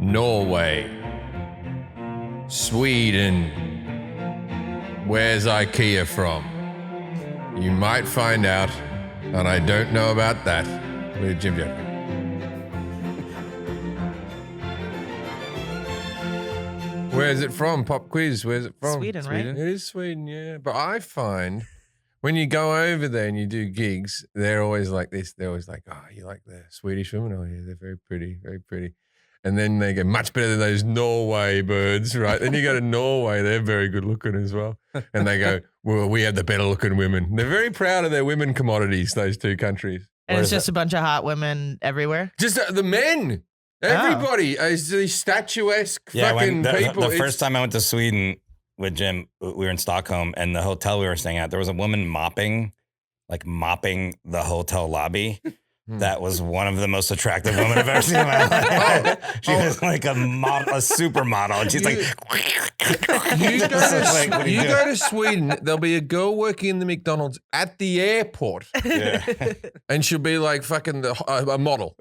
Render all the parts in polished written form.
Norway, Sweden. Where's IKEA from? You might find out, and I don't know about that. With Jim Jefferies. Where's it from? Pop quiz. Where's it from? Sweden, right? It is Sweden, yeah. But I find when you go over there and you do gigs, they're always like this. They're always like, oh, you like the Swedish women? Oh, yeah, they're very pretty, very pretty. And then they go, much better than those Norway birds, right? Then you go to Norway, they're very good looking as well. And they go, well, we have the better looking women. They're very proud of their women commodities, those two countries. And it's just a bunch of hot women everywhere? Just the men. Everybody is these statuesque fucking people. The first time I went to Sweden with Jim, we were in Stockholm, and the hotel we were staying at, there was a woman mopping the hotel lobby. That was one of the most attractive women I've ever seen in my life. She was like a supermodel, and she's like, you go to Sweden, there'll be a girl working in the McDonald's at the airport, and she'll be like fucking a model.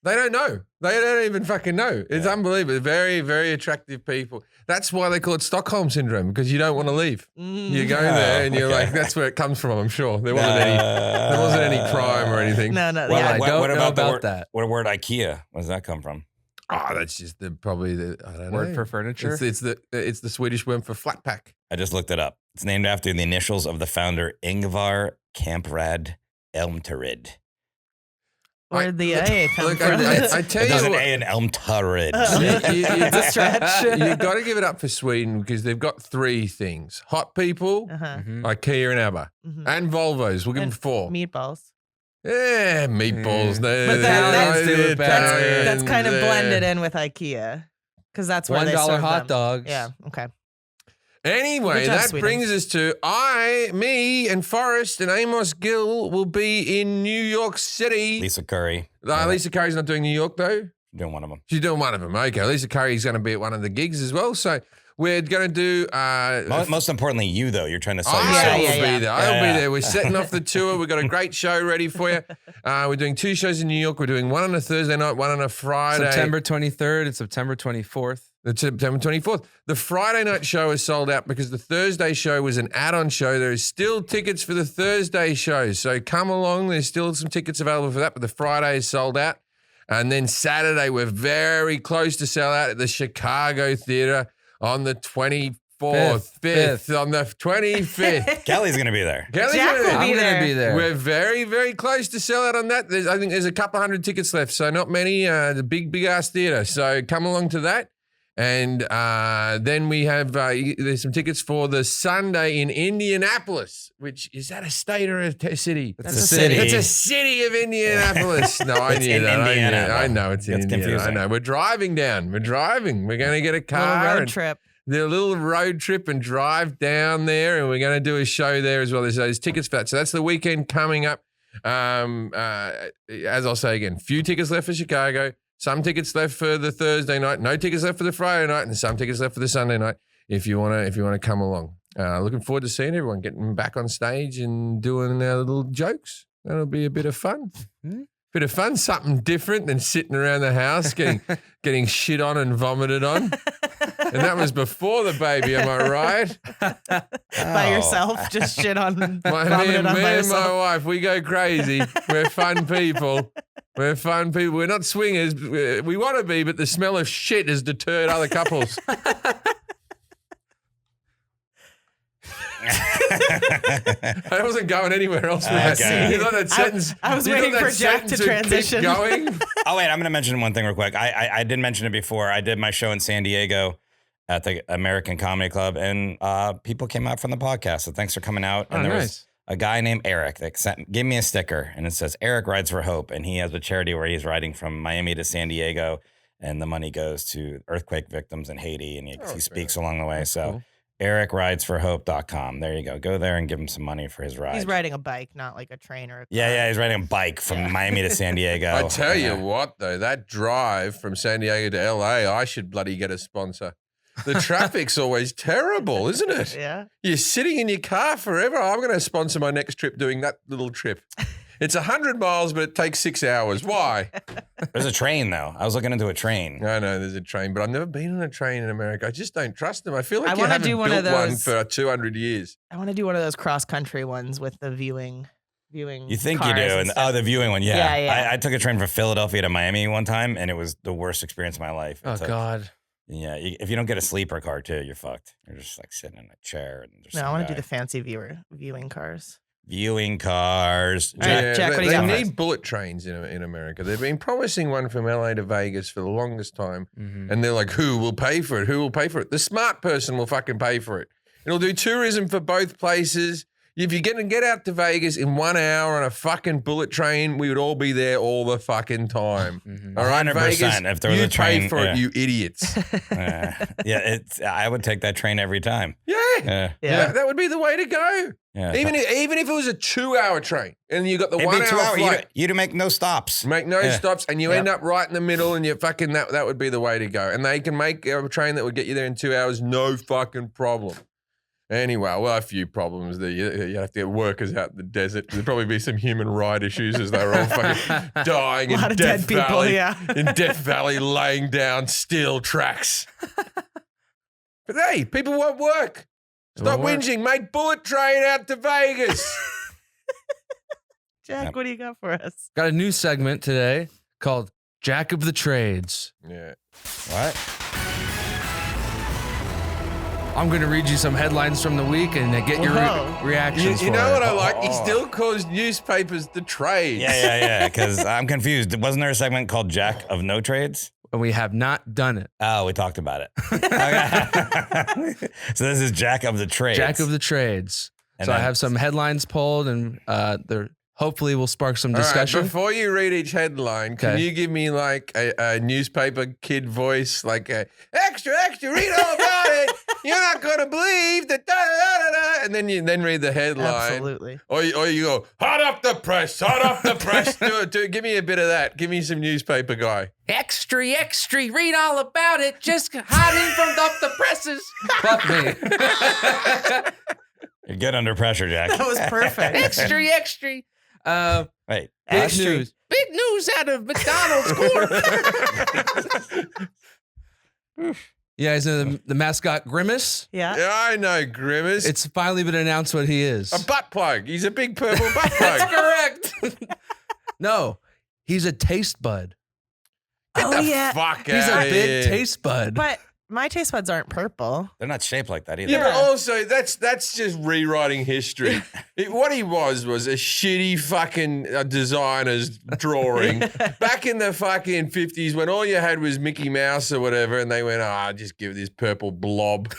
They don't know. They don't even fucking know. It's unbelievable. Very, very attractive people. That's why they call it Stockholm syndrome, because you don't want to leave. You go there and you're like, that's where it comes from, I'm sure. There wasn't any crime or anything. No. What about that? What word IKEA? Where does that come from? Oh, that's just probably the I don't know. Word for furniture? It's the Swedish word for flat pack. I just looked it up. It's named after the initials of the founder, Ingvar Kamprad Elmtarid. Where'd the A come from? I tell There's you an what. A in Elmtarid. It's a stretch. You've got to give it up for Sweden because they've got three things. Hot people, IKEA and ABBA, and Volvos. We'll give them four. Meatballs. Yeah, meatballs. But that's kind of blended in with IKEA because that's where they serve $1 hot them. dogs. Yeah, okay. Anyway, Good job, that Sweden. brings us to me and Forrest and Amos Gill will be in New York City. Lisa Curry. Lisa Curry's not doing New York, though. Doing one of them. She's doing one of them. Okay, Lisa Curry's going to be at one of the gigs as well. So we're going to do... Most importantly, you, though. You're trying to sell yourself. I will be there. I'll be there. We're setting off the tour. We've got a great show ready for you. We're doing 2 shows in New York. We're doing one on a Thursday night, one on a Friday. September 23rd and September 24th. September 24th. The Friday night show is sold out because the Thursday show was an add-on show. There is still tickets for the Thursday show. So come along. There's still some tickets available for that, but the Friday is sold out. And then Saturday, we're very close to sell out at the Chicago Theater on the 24th, 5th, on the 25th. Kelly's going to be there. Jack will be I'm going to be there. We're very, very close to sell out on that. I think there's a couple hundred tickets left, so not many. The big ass theater. So come along to that. And then we have there's some tickets for the Sunday in Indianapolis, which is that a state or a city? It's a city. It's a city of Indianapolis. No, I knew that. I know it's in Indiana. Confusing. I know. We're driving down. We're going to get a car. Little road trip. The little road trip and drive down there, and we're going to do a show there as well. There's tickets for that. So that's the weekend coming up. As I'll say again, few tickets left for Chicago. Some tickets left for the Thursday night, no tickets left for the Friday night, and some tickets left for the Sunday night. If you wanna come along, looking forward to seeing everyone getting back on stage and doing their little jokes. That'll be a bit of fun. Bit of fun, something different than sitting around the house getting shit on and vomited on. And that was before the baby, am I right? By yourself, just shit on and Me vomited on by and yourself. my wife, we go crazy. We're fun people. We're not swingers. We want to be, but the smell of shit has deterred other couples. I wasn't going anywhere else with that. Okay. You thought that sentence? I was you waiting thought that for Jack to sentence would keep transition. going? Oh, wait, I'm going to mention one thing real quick. I did mention it before. I did my show in San Diego at the American Comedy Club, and people came out from the podcast. So thanks for coming out. And there was a guy named Eric that gave me a sticker, and it says, Eric Rides for Hope. And he has a charity where he's riding from Miami to San Diego, and the money goes to earthquake victims in Haiti, and he speaks along the way. That's so cool. ericridesforhope.com. There you go. Go there and give him some money for his ride. He's riding a bike, not like a train or a car. Yeah, he's riding a bike from Miami to San Diego. I tell you what, though, that drive from San Diego to LA, I should bloody get a sponsor. The traffic's always terrible, isn't it? Yeah. You're sitting in your car forever. I'm going to sponsor my next trip doing that little trip. It's 100 miles, but it takes 6 hours. Why? There's a train, though. I was looking into a train. I know there's a train, but I've never been on a train in America. I just don't trust them. I feel like I you wanna haven't do one built of one those- for 200 years. I want to do one of those cross country ones with the viewing. You think you do? cars And, stuff. the viewing one, yeah. Yeah. I took a train from Philadelphia to Miami one time, and it was the worst experience of my life. Oh, It's like- God. Yeah, if you don't get a sleeper car too, you're fucked. You're just like sitting in a chair. And there's No, I some want to guy. do the fancy viewing cars. Viewing cars. All right, Jack, what do you they got for need us? bullet trains in America. They've been promising one from LA to Vegas for the longest time. Mhm. And they're like, who will pay for it? Who will pay for it? The smart person will fucking pay for it. It'll do tourism for both places. If you get out to Vegas in 1 hour on a fucking bullet train, we would all be there all the fucking time. Mhm. All right, 100%. Vegas, If there was you a train, pay for yeah. it, you idiots. I would take that train every time. Yeah. Yeah. That would be the way to go. Yeah. Even if it was a 2-hour train and you got the It'd 1 be 2 hour hours. flight. You'd make no stops. Make no Yeah. stops, and you Yep. end up right in the middle, and you fucking that would be the way to go. And they can make a train that would get you there in 2 hours, no fucking problem. Anyway, well, a few problems there. You have to get workers out in the desert. There'd probably be some human right issues as they were all fucking dying A in lot of Death dead people, Valley. yeah. In Death Valley, laying down steel tracks. But hey, people won't work. Stop won't work. whinging. Make bullet train out to Vegas. Jack, what do you got for us? Got a new segment today called Jack of the Trades. Yeah. What? I'm going to read you some headlines from the week and get your Whoa. reactions You for know it. what I like? He still calls newspapers the trade. Yeah. Because I'm confused. Wasn't there a segment called Jack of No Trades? And we have not done it. Oh, we talked about it. Okay. So this is Jack of the Trades. Jack of the Trades. And So I then- have some headlines pulled, and they're hopefully will spark some All right, discussion. before you read each headline, can Okay. you give me like a newspaper kid voice, like a extra, read all about it. You're not gonna believe that, da, da, da, da, and then read the headline. Absolutely. Or you go hot off the press. Do it. Give me a bit of that. Give me some newspaper guy. Extra, read all about it. Just hiding from the presses. Fuck me. You're good under pressure, Jack. That was perfect. extra. Wait. Big Extra. news. Big news out of McDonald's court. You guys know the mascot Grimace? Yeah. Yeah, I know Grimace. It's finally been announced what he is. a butt plug. He's a big purple butt plug. That's correct. No, he's a taste bud. Get Oh, the yeah. fuck He's out a of big here. taste bud. But my taste buds aren't purple. They're not shaped like that either. Yeah, but Yeah. also that's just rewriting history. What he was a shitty fucking designer's drawing back in the fucking 50s when all you had was Mickey Mouse or whatever, and they went, just give this purple blob.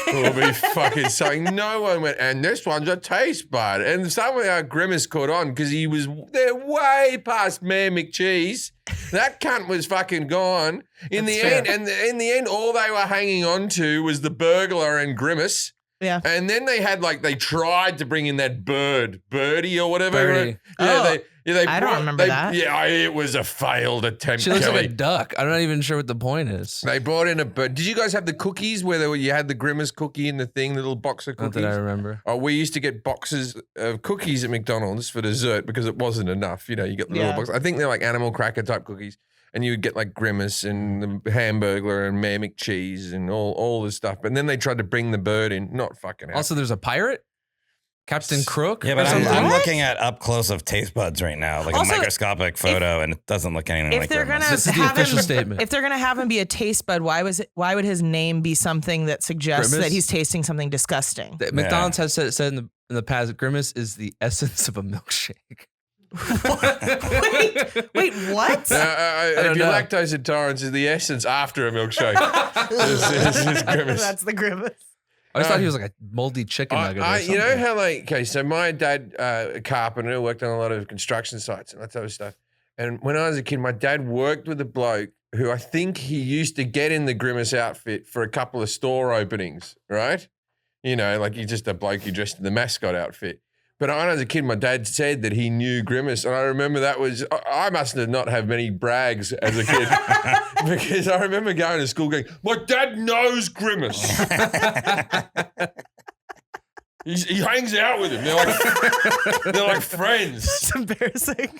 It'll be fucking something. No one went, and this one's a taste bud. And somehow Grimace caught on because he was there way past Mayor McCheese. That cunt was fucking gone. In That's the fair. end, and in the end, all they were hanging on to was the burglar and Grimace. Yeah. And then they tried to bring in that Birdie or whatever. Birdie. Oh, They I don't remember that. Yeah, it was a failed attempt. She looks Kelly. like a duck. I'm not even sure what the point is. They brought in a bird. Did you guys have the cookies where you had the Grimace cookie in the thing, the little box of Not cookies? that I remember. Oh, we used to get boxes of cookies at McDonald's for dessert because it wasn't enough. You know, you get the little Yeah. box. I think they're like animal cracker type cookies. And you would get like Grimace and the Hamburglar and Mayor McCheese and all this stuff. And then they tried to bring the bird in. Not fucking happening. Also, there's a pirate, Captain Crook. Yeah, or but I'm something? looking at up close of taste buds right now, like Also, a microscopic photo, and it doesn't look anything If like they're Grimace. gonna This is the have official him, statement. if they're gonna have him be a taste bud, why would his name be something that suggests Grimace? that he's tasting something disgusting? McDonald's has said in the past that Grimace is the essence of a milkshake. Wait, what? If don't you're know. lactose intolerant, is the essence after a milkshake. This Grimace. That's the Grimace. I just thought he was like a moldy chicken nugget. Or You know something. how okay, so my dad, a carpenter, worked on a lot of construction sites and that type of stuff. And when I was a kid, my dad worked with a bloke who I think he used to get in the Grimace outfit for a couple of store openings, right? You know, like he's just a bloke who dressed in the mascot outfit. But when I was a kid, my dad said that he knew Grimace. And I remember I must not have many brags as a kid. Because I remember going to school going, my dad knows Grimace. He hangs out with him. They're like friends. It's embarrassing.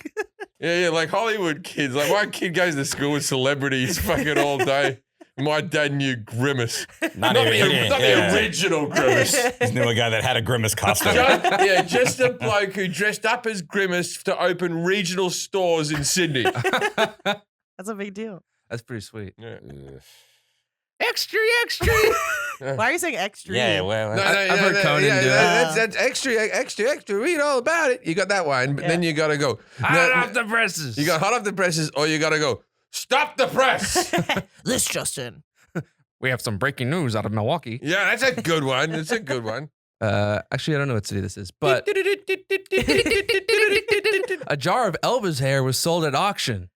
Yeah, like Hollywood kids. Like my kid goes to school with celebrities fucking all day. My dad knew Grimace. Not the original Grimace. Just knew a guy that had a Grimace costume. Just a bloke who dressed up as Grimace to open regional stores in Sydney. That's a big deal. That's pretty sweet. Yeah. Extra. Why are you saying extra? Yeah, well, I've heard Conan do it. That's extra. Read all about it. You got that one, but then you got to go. Hot off the presses. You got hot off the presses, or you got to go. Stop the press. This Justin. We have some breaking news out of Milwaukee. Yeah, that's a good one. That's a good one. Actually, I don't know what city this is, but a jar of Elvis hair was sold at auction.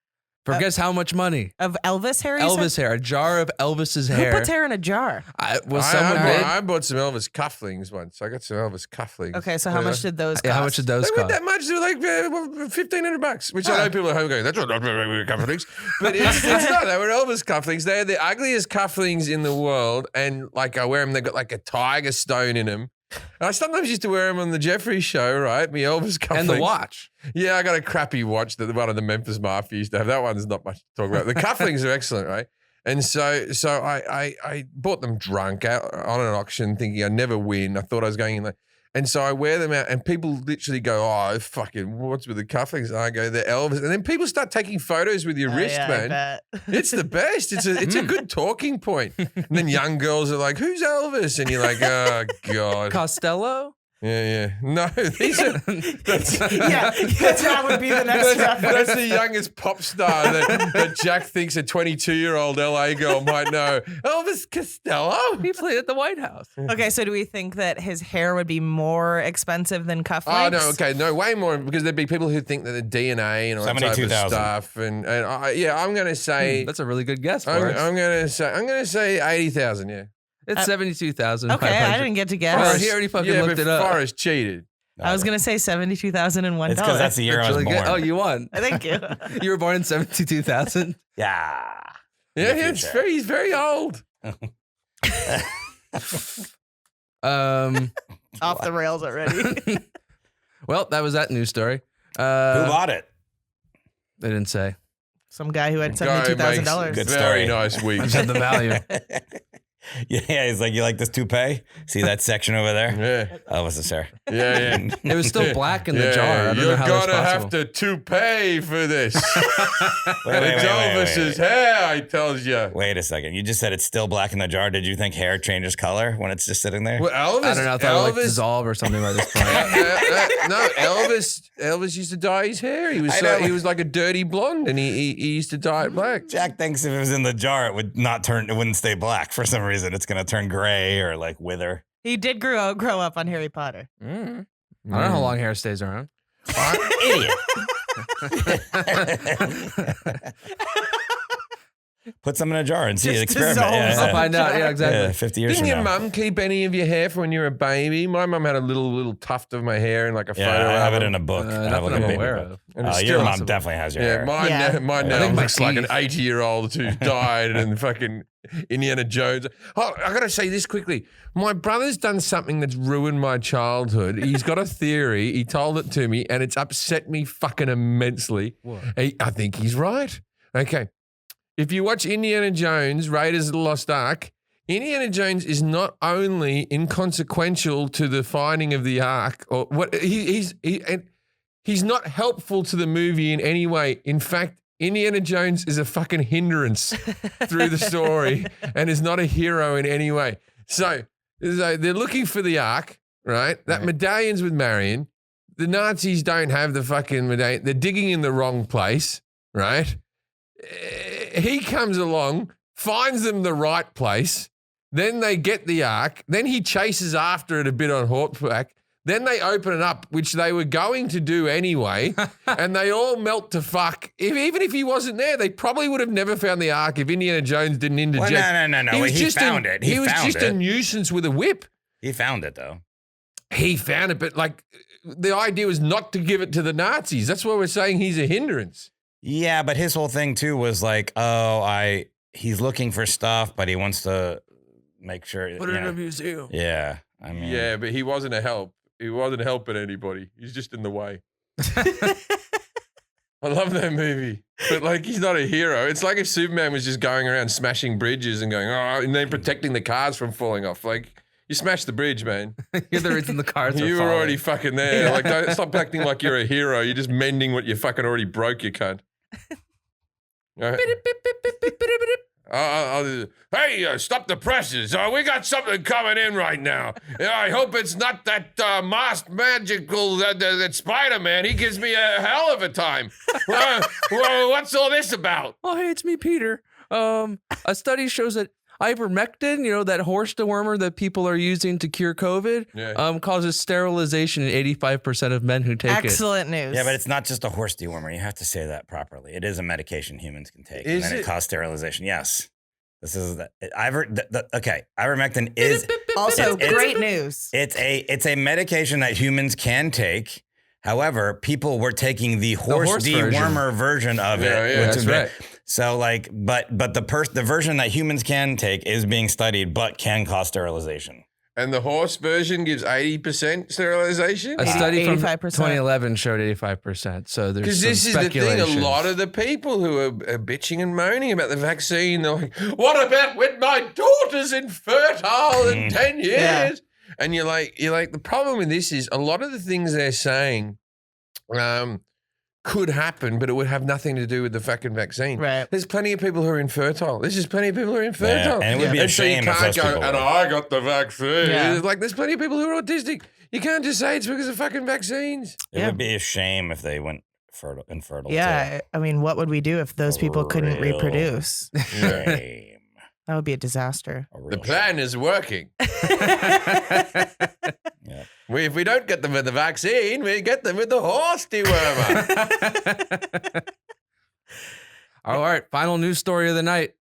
For guess how much money? Of Elvis hair? You Elvis said? hair. A jar of Elvis's Who hair. puts hair in a jar? I bought some Elvis cufflinks once. I got some Elvis cufflinks. Okay, so how much did those cost? Yeah, how much did those They weren't cost? that much. They were like $1,500, which I know people at home going, that's not cufflinks. But it's not. They were Elvis cufflinks. They're the ugliest cufflinks in the world. And like I wear them, they've got like a tiger stone in them. And I sometimes used to wear them on the Jefferies show, right? My Elvis cufflinks. And the watch. Yeah, I got a crappy watch that one of the Memphis Mafia used to have. That one's not much to talk about. The cufflinks are excellent, right? And so I bought them drunk out on an auction thinking I'd never win. I thought I was going in there. And so I wear them out and people literally go, oh, fucking, what's with the cufflinks? And I go, they're Elvis. And then people start taking photos with your wrist, yeah, man. I bet. It's the best. It's a good talking point. And then young girls are like, who's Elvis? And you're like, oh, God. Costello? Yeah. No, these are. That would be the next reference. That's the youngest pop star that Jack thinks a 22-year-old LA girl might know. Elvis Costello? He played at the White House. Okay, so do we think that his hair would be more expensive than cufflinks? Oh, no, okay. No, way more, because there'd be people who think that the DNA and all that type of 72,000. stuff. And I'm going to say. That's a really good guess for I'm us. going to say 80,000, yeah. It's 72,000. Okay, I didn't get to guess. Oh, he already fucking looked but it up. Forrest cheated. I was going to say $72,001. It's because that's the year I was Really born. good. Oh, you won. Thank you. You were born in 72,000? Yeah. Yeah, he's very old. Off the rails already. Well, that was that news story. Who bought it? They didn't say. Some guy who had Guy $72,000. Good Very story. nice wigs. I said the value. Yeah, he's like, you like this toupee? See that section over there? Yeah. Oh, what's this, sir? Yeah. It was still black in the jar. I don't know You're how that's gonna possible. have to toupee for this. Wait, It's Elvis's hair, I tells you. Wait a second. You just said it's still black in the jar. Did you think hair changes color when it's just sitting there? Well, Elvis, I don't know. I thought it would like dissolve or something by this point. no, Elvis used to dye his hair. He was like a dirty blonde, and he used to dye it black. Jack thinks if it was in the jar, it wouldn't stay black for some reason. It's gonna turn gray or like wither. He did grow up on Harry Potter. I don't know how long hair stays around. Idiot. Put some in a jar and see Just it experiment. dissolves I'll find out. Yeah, exactly. Yeah, 50 years Didn't from your now. mum keep any of your hair from when you were a baby? My mum had a little tuft of my hair in like a photo Yeah, I have it album. in a book. I have Nothing like a I'm baby aware book. of. And it's Your still- mom definitely has your Yeah, hair. mine Yeah. mine I now think my looks like an teeth. 80-year-old who died and fucking Indiana Jones. Oh, I got to say this quickly. My brother's done something that's ruined my childhood. He's got a theory. He told it to me, and it's upset me fucking immensely. What? I think he's right. Okay. If you watch Indiana Jones, Raiders of the Lost Ark, Indiana Jones is not only inconsequential to the finding of the Ark, or what he's not helpful to the movie in any way. In fact, Indiana Jones is a fucking hindrance through the story and is not a hero in any way. So they're looking for the Ark, right? That medallion's with Marion. The Nazis don't have the fucking medallion. They're digging in the wrong place, right? He comes along, finds them the right place. Then they get the Ark. Then he chases after it a bit on horseback. Then they open it up, which they were going to do anyway, and they all melt to fuck. Even if he wasn't there, they probably would have never found the Ark if Indiana Jones didn't interject. Well, no. He found it. He was just a nuisance with a whip. He found it, though. He found it, but like the idea was not to give it to the Nazis. That's why we're saying he's a hindrance. Yeah, but his whole thing, too, was like, he's looking for stuff, but he wants to make sure. Put it in a museum. Yeah. I mean, Yeah, but he wasn't a help. He wasn't helping anybody. He's just in the way. I love that movie. But like, he's not a hero. It's like if Superman was just going around smashing bridges and going, oh, and then protecting the cars from falling off. Like, you smashed the bridge, man. You're the reason the cars are You were falling. already fucking there. Yeah. Like, don't stop acting like you're a hero. You're just mending what you fucking already broke, you cunt. All right. Hey, stop the presses. We got something coming in right now. I hope it's not that masked magical that Spider-Man. He gives me a hell of a time. What's all this about? Oh, hey, it's me, Peter. A study shows that ivermectin, that horse dewormer that people are using to cure COVID, causes sterilization in 85% of men who take it. Excellent news. Yeah, but it's not just a horse dewormer. You have to say that properly. It is a medication humans can take, and then it causes sterilization. Yes, this is okay. Ivermectin is also great news. It's a medication that humans can take. However, people were taking the horse dewormer version of it. Yeah, which that's is right. So like, but the version that humans can take is being studied, but can cause sterilization. And the horse version gives 80% sterilization? A study from 85%. 2011 showed 85%. So there's Because some this is the thing, speculation. a lot of the people who are bitching and moaning about the vaccine, they're like, what about when my daughter's infertile in 10 years? Yeah. And you're like, the problem with this is a lot of the things they're saying could happen, but it would have nothing to do with the fucking vaccine. Right. There's plenty of people who are infertile. There's just plenty of people who are infertile. and it would be a so you shame if can't those go, people and were. I got the vaccine. Yeah. Like, there's plenty of people who are autistic. You can't just say it's because of fucking vaccines. It would be a shame if they went infertile. Yeah, I mean, what would we do if those people couldn't Real. reproduce? Shame. That would be a disaster. A real The plan is working. Yeah. If we don't get them with the vaccine, we get them with the horse dewormer. All right, final news story of the night.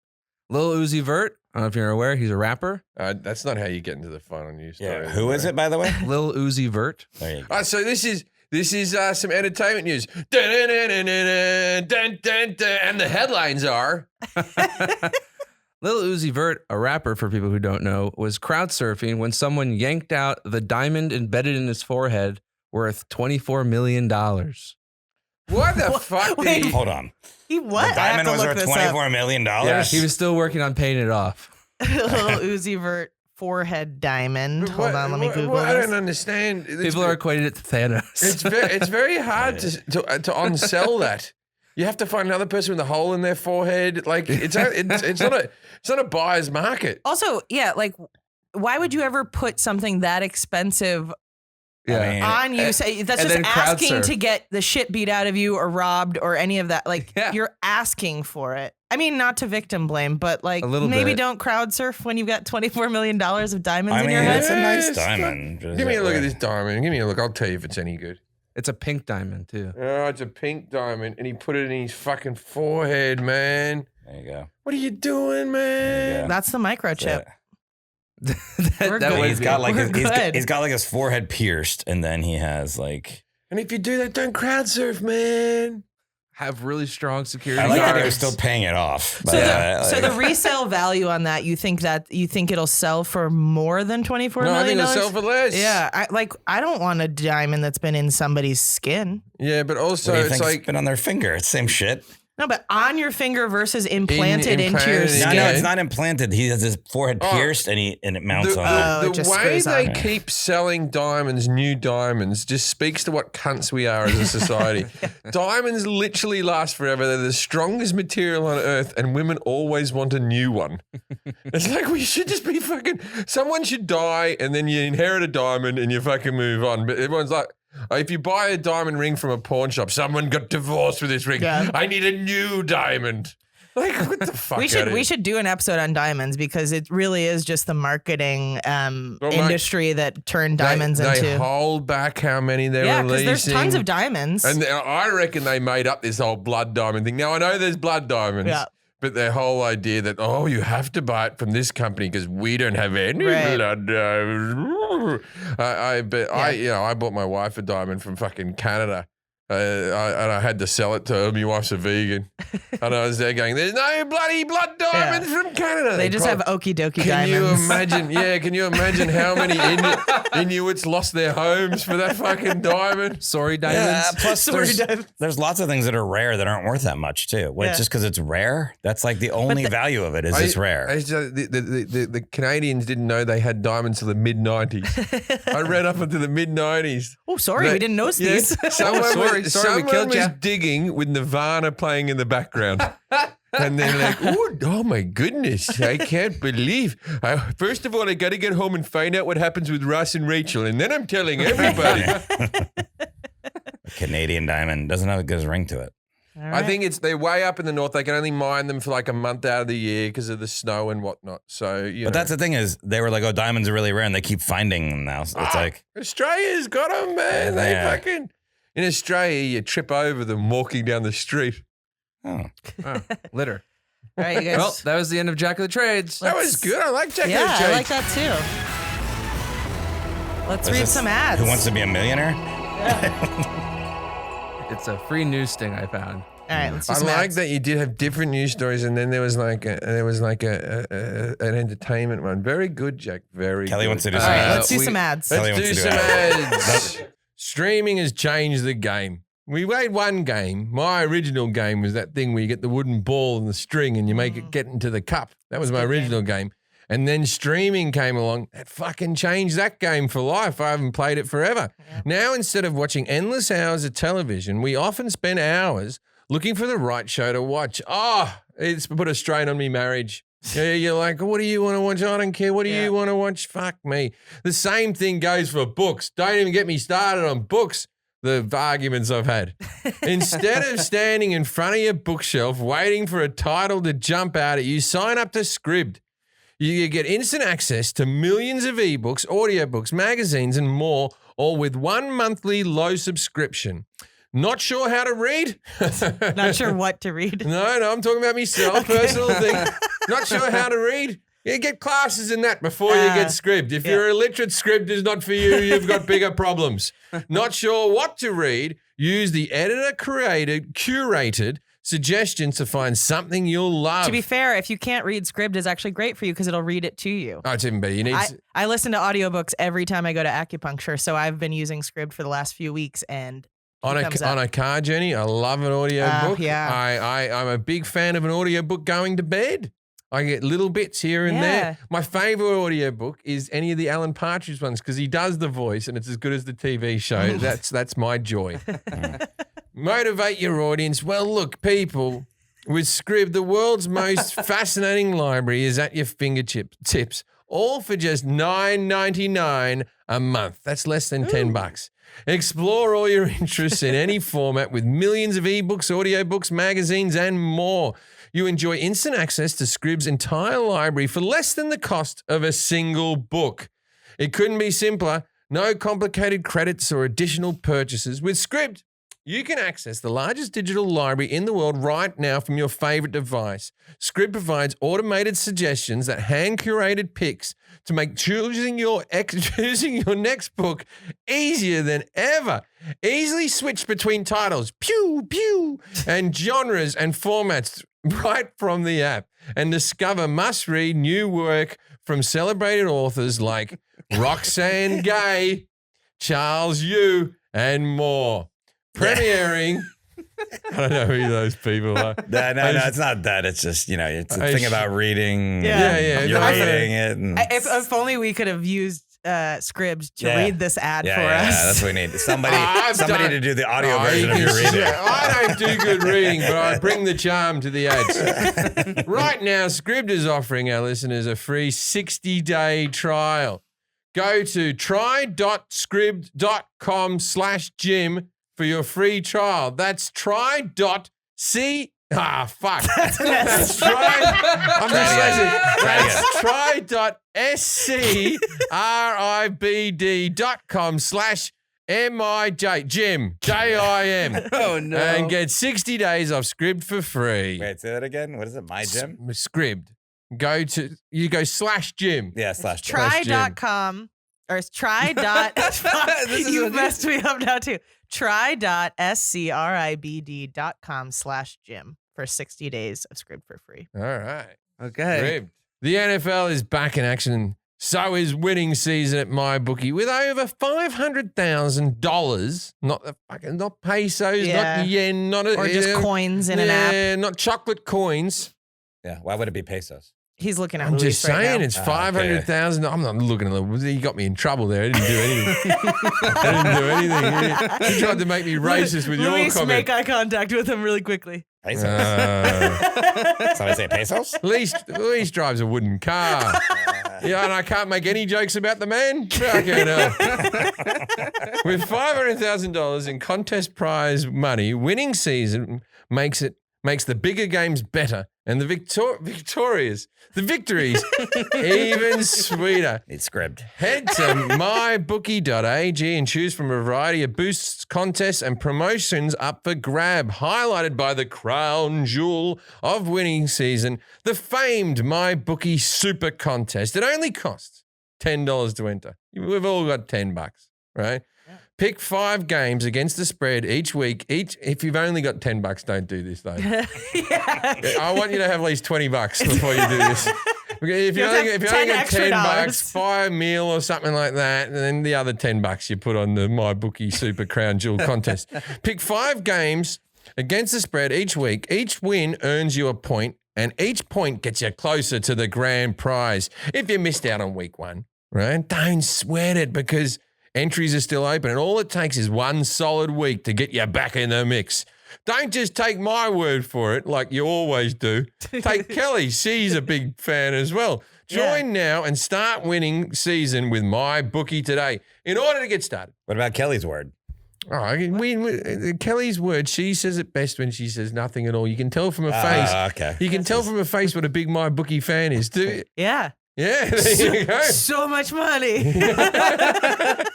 Lil Uzi Vert. I don't know if you're aware, he's a rapper. That's not how you get into the final news story. Yeah. Who is it, by the way? Lil Uzi Vert. There you go. All right, so this is some entertainment news. And the headlines are... Lil Uzi Vert, a rapper for people who don't know, was crowd surfing when someone yanked out the diamond embedded in his forehead worth $24 million. What the fuck did Wait. he... Hold on. He what? The I have diamond to was look worth this up. $24 million. Yeah, he was still working on paying it off. Little Uzi Vert forehead diamond. Hold on, let me Google I this. don't understand. People are equating it to Thanos. It's very hard to unsell that. You have to find another person with a hole in their forehead. Like it's not a buyer's market. Also, yeah, like, why would you ever put something that expensive on you? Say that's and just then crowd asking surf. to get the shit beat out of you or robbed or any of that. Like, Yeah. you're asking for it. I mean, not to victim blame, but like, A little maybe bit. don't crowd surf when you've got $24 million of diamonds I in mean, your head. it's a nice Yes. diamond. Give me a look at this diamond. Give me a look. I'll tell you if it's any good. It's a pink diamond, too. Oh, it's a pink diamond, and he put it in his fucking forehead, man. There you go. What are you doing, man? Yeah. That's the microchip. We're that good. would He's be- got like We're good. he's got like his forehead pierced, and then he has like. And if you do that, don't crowd surf, man. have really strong security I like that he guards. was still paying it off. But, So the resale value on that, you think it'll sell for more than $24 No, I think million? it'll sell for less. Yeah, I don't want a diamond that's been in somebody's skin. Yeah, but also what do you it's think's like been on their finger? It's the same shit. No, but on your finger versus implanted into your implanted skin. No, Yeah. it's not implanted. He has his forehead Oh. pierced, and it mounts the, on. Oh, the, it just the way screws they on. keep selling diamonds, new diamonds, just speaks to what cunts we are as a society. Diamonds literally last forever. They're the strongest material on earth, and women always want a new one. It's like we should just be fucking. Someone should die, and then you inherit a diamond, and you fucking move on. But everyone's like, if you buy a diamond ring from a pawn shop, someone got divorced with this ring. Yeah. I need a new diamond. Like, what the fuck? We should do an episode on diamonds because it really is just the marketing industry that turned diamonds they into. hold back how many they're Yeah, releasing. because there's tons of diamonds. And I reckon they made up this whole blood diamond thing. Now, I know there's blood diamonds, Yeah. but their whole idea that, you have to buy it from this company because we don't have any Right. blood diamonds. I bought my wife a diamond from fucking Canada. I had to sell it to her. My wife's a vegan. And I was there going, there's no bloody blood diamonds from Canada. They just have okie dokie diamonds. Can you imagine how many Inuits lost their homes for that fucking diamond? Sorry, diamonds. Plus, there's lots of things that are rare that aren't worth that much too. Just because it's rare, that's like the only value of it is it's rare. The Canadians didn't know they had diamonds till the mid-90s. I read up into the mid-90s. Oh, sorry, we didn't notice these. Someone was digging with Nirvana playing in the background. And they're like, oh my goodness, I can't believe. First of all, I got to get home and find out what happens with Ross and Rachel. And then I'm telling everybody. Canadian diamond doesn't have a good ring to it. Right. I think they're way up in the north. They can only mine them for like a month out of the year because of the snow and whatnot. So, but that's the thing is they were like, oh, diamonds are really rare. And they keep finding them now. So it's like. Australia's got them, man. They fucking. In Australia, you trip over them walking down the street. Oh, litter. All right, you guys. Well, that was the end of Jack of the Trades. That was good. I like Jack of the Trades. Yeah, I like that too. Let's read some ads. Who Wants to Be a Millionaire? It's a free news sting I found. All right, let's do I some like ads. that you did have different news stories, and then there was like an entertainment one. Very good, Jack. Very. Kelly good. wants to do All some right, ads. let's do some ads. Let's do some ads. Streaming has changed the game. We made one game. My original game was that thing where you get the wooden ball and the string and you make it get into the cup. That was my original game. And then streaming came along. That fucking changed that game for life. I haven't played it forever. Yeah. Now, instead of watching endless hours of television, we often spend hours looking for the right show to watch. Oh, it's put a strain on me marriage. Yeah, you're like, what do you want to watch? I don't care. What do you want to watch? Fuck me. The same thing goes for books. Don't even get me started on books. The arguments I've had. Instead of standing in front of your bookshelf waiting for a title to jump out at you, sign up to Scribd. You get instant access to millions of ebooks, audiobooks, magazines, and more, all with one monthly low subscription. Not sure how to read? Not sure what to read. No, I'm talking about myself, personal thing. Not sure how to read? You get classes in that before you get Scribd. If you're illiterate, Scribd is not for you. You've got bigger problems. Not sure what to read? Use the curated suggestions to find something you'll love. To be fair, if you can't read, Scribd is actually great for you because it'll read it to you. Oh, it's even better. I listen to audiobooks every time I go to acupuncture, so I've been using Scribd for the last few weeks, and on a car journey, I love an audiobook. Yeah. I'm a big fan of an audiobook going to bed. I get little bits here and there. My favorite audiobook is any of the Alan Partridge ones because he does the voice and it's as good as the TV show. That's my joy. Motivate your audience. Well, look, people, with Scribd, the world's most fascinating library is at your fingertips, all for just $9.99 a month. That's less than $10. Explore all your interests in any format with millions of ebooks, audiobooks, magazines, and more. You enjoy instant access to Scribd's entire library for less than the cost of a single book. It couldn't be simpler. No complicated credits or additional purchases. With Scribd, you can access the largest digital library in the world right now from your favorite device. Scribd provides automated suggestions that hand-curated picks to make choosing your next book easier than ever. Easily switch between titles, and genres and formats right from the app, and discover must-read new work from celebrated authors like Roxane Gay, Charles Yu, and more. Premiering. I don't know who those people are. No, it's not that. It's just, it's a thing about reading. Yeah. You're reading it. And if only we could have used Scribd to read this ad for us. Yeah, that's what we need. Somebody to do the audio version of your reading. I don't do good reading, but I bring the charm to the ads. Right now, Scribd is offering our listeners a free 60-day trial. Go to try.scribd.com/Jim for your free trial. That's try.c. Fuck. That's try.scribd.com/MIJ. Jim. JIM. Oh, no. And get 60 days off Scribd for free. Wait, say that again. What is it? My Jim? Scribd. You go /Jim. Yeah, /Jim. Try.com/Jim. Or it's try dot. You messed me up now too. try.scribd.com/Jim for 60 days of Scribd for free. All right. Okay. Scribd. The NFL is back in action. So is winning season at MyBookie with over $500,000. Not pesos, not yen, or just coins in an app. Not chocolate coins. Yeah. Why would it be pesos? He's looking at I'm just saying, now. it's 500,000. I'm not looking at the. You got me in trouble there. I didn't do anything. You tried to make me racist with your Luis, comment. make eye contact with him really quickly. Pesos. Somebody say pesos? Luis drives a wooden car. Yeah, and I can't make any jokes about the man. Fucking hell. With $500,000 in contest prize money, winning season makes the bigger games better and the victories even sweeter. It's Scribd. Head to mybookie.ag and choose from a variety of boosts, contests, and promotions up for grab, highlighted by the crown jewel of winning season, the famed MyBookie Super Contest. It only costs $10 to enter. We've all got $10, right? Pick 5 games against the spread each week. If you've only got $10, don't do this though. I want you to have at least $20 before you do this. If you only got $10, buy a meal or something like that, and then the other $10 you put on the MyBookie Super Crown Jewel contest. Pick 5 games against the spread each week. Each win earns you a point, and each point gets you closer to the grand prize. If you missed out on week 1, right? Don't sweat it because entries are still open, and all it takes is one solid week to get you back in the mix. Don't just take my word for it like you always do. Take Kelly. She's a big fan as well. Join now and start winning season with MyBookie today. In order to get started. What about Kelly's word? Oh, Kelly's word, she says it best when she says nothing at all. You can tell from her face. Okay. You can tell from her face what a big MyBookie fan is. Yeah. Yeah, there you go. So much money. What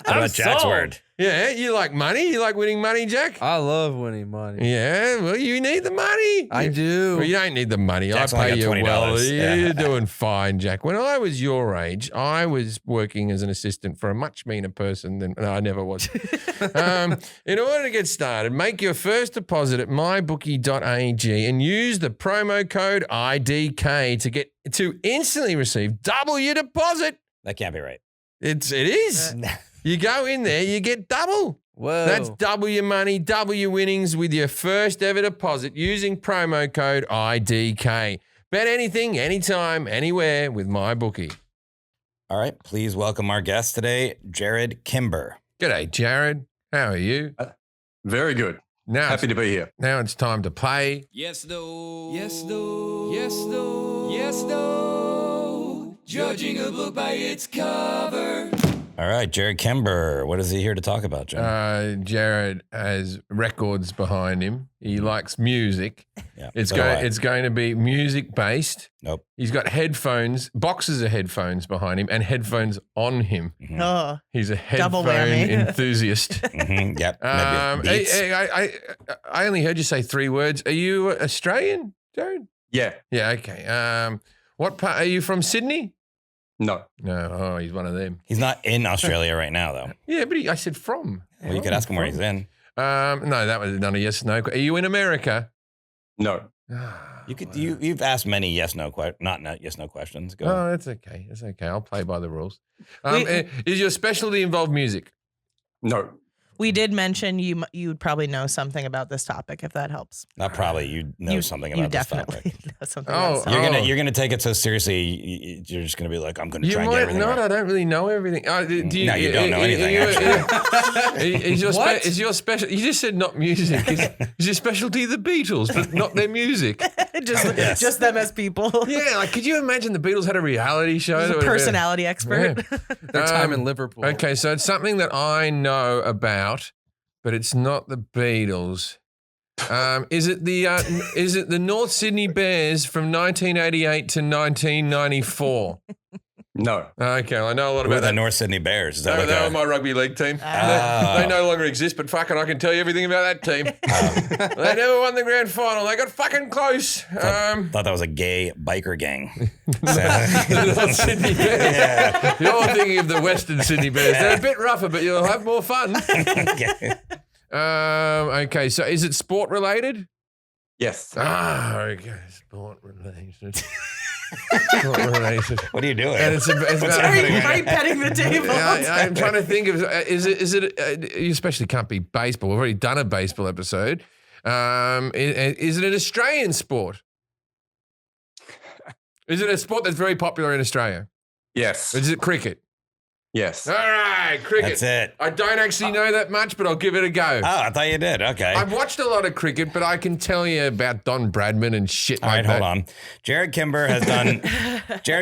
about Jack's word? Yeah, you like money? You like winning money, Jack? I love winning money. Yeah, well, you need the money. I do. Well, you don't need the money. Jack's I pay only you got well. $20. You're doing fine, Jack. When I was your age, I was working as an assistant for a much meaner person than I never was. In order to get started, make your first deposit at mybookie.ag and use the promo code IDK to instantly receive double your deposit. That can't be right. It is. You go in there, you get double. Whoa. That's double your money, double your winnings with your first ever deposit using promo code IDK. Bet anything, anytime, anywhere with MyBookie. All right. Please welcome our guest today, Jarrod Kimber. G'day, Jarrod. How are you? Very good. Now Happy to be here. Now it's time to play. Yes, no. Yes, no. Yes, no. Yes, no. Judging a book by its cover. All right, Jarrod Kimber. What is he here to talk about, Jim? Jarrod has records behind him. He likes music. Yeah, It's so going to be music based. Nope. He's got headphones, boxes of headphones behind him, and headphones on him. Mm-hmm. Oh, He's a Double headphone whammy. enthusiast. Mm-hmm. Yep. Maybe Beats. I only heard you say 3 words. Are you Australian, Jarrod? Yeah. Yeah. Okay. What part are you from? Sydney? No. No. Oh, he's one of them. He's not in Australia right now, though. Yeah, but I said from. Well, you could ask him where he's in. No, that was not a yes no. Are you in America? No. You could. You've asked many yes no questions. Go. Oh, that's okay. That's okay. I'll play by the rules. Is your specialty involved music? No. we did mention you'd probably know something about this topic if that helps. Not probably. You know something about this topic. You definitely know something about this You're topic. gonna take it so seriously. You're just gonna be like, I'm gonna try You and get might everything not. right. I don't really know everything. No, you don't know anything, Is your special? You just said not music. Is your specialty the Beatles, but not their music? just them as people. Yeah, like could you imagine the Beatles had a reality show? He's a personality expert. Yeah. Their time in Liverpool. Okay, so it's something that I know about, but it's not the Beatles. Is it the North Sydney Bears from 1988 to 1994? No. Okay, I know a lot Who are about the that. North Sydney Bears? Is that They like were my rugby league team. Oh. They no longer exist, but fucking I can tell you everything about that team. They never won the grand final. They got fucking close. thought that was a gay biker gang. The North Sydney Bears. Yeah. You're thinking of the Western Sydney Bears. They're a bit rougher, but you'll have more fun. Okay. Okay, so is it sport related? Yes. Okay, sport related. Sport related. What are you doing? And it's What's about happening? Right petting the table. I'm trying to think of is it you especially can't be baseball. We've already done a baseball episode. Is it an Australian sport? Is it a sport that's very popular in Australia? Yes. Is it cricket? Yes. All right, cricket. That's it. I don't actually know that much, but I'll give it a go. Oh, I thought you did. Okay. I've watched a lot of cricket, but I can tell you about Don Bradman and shit All like right, that. hold on. Jarrod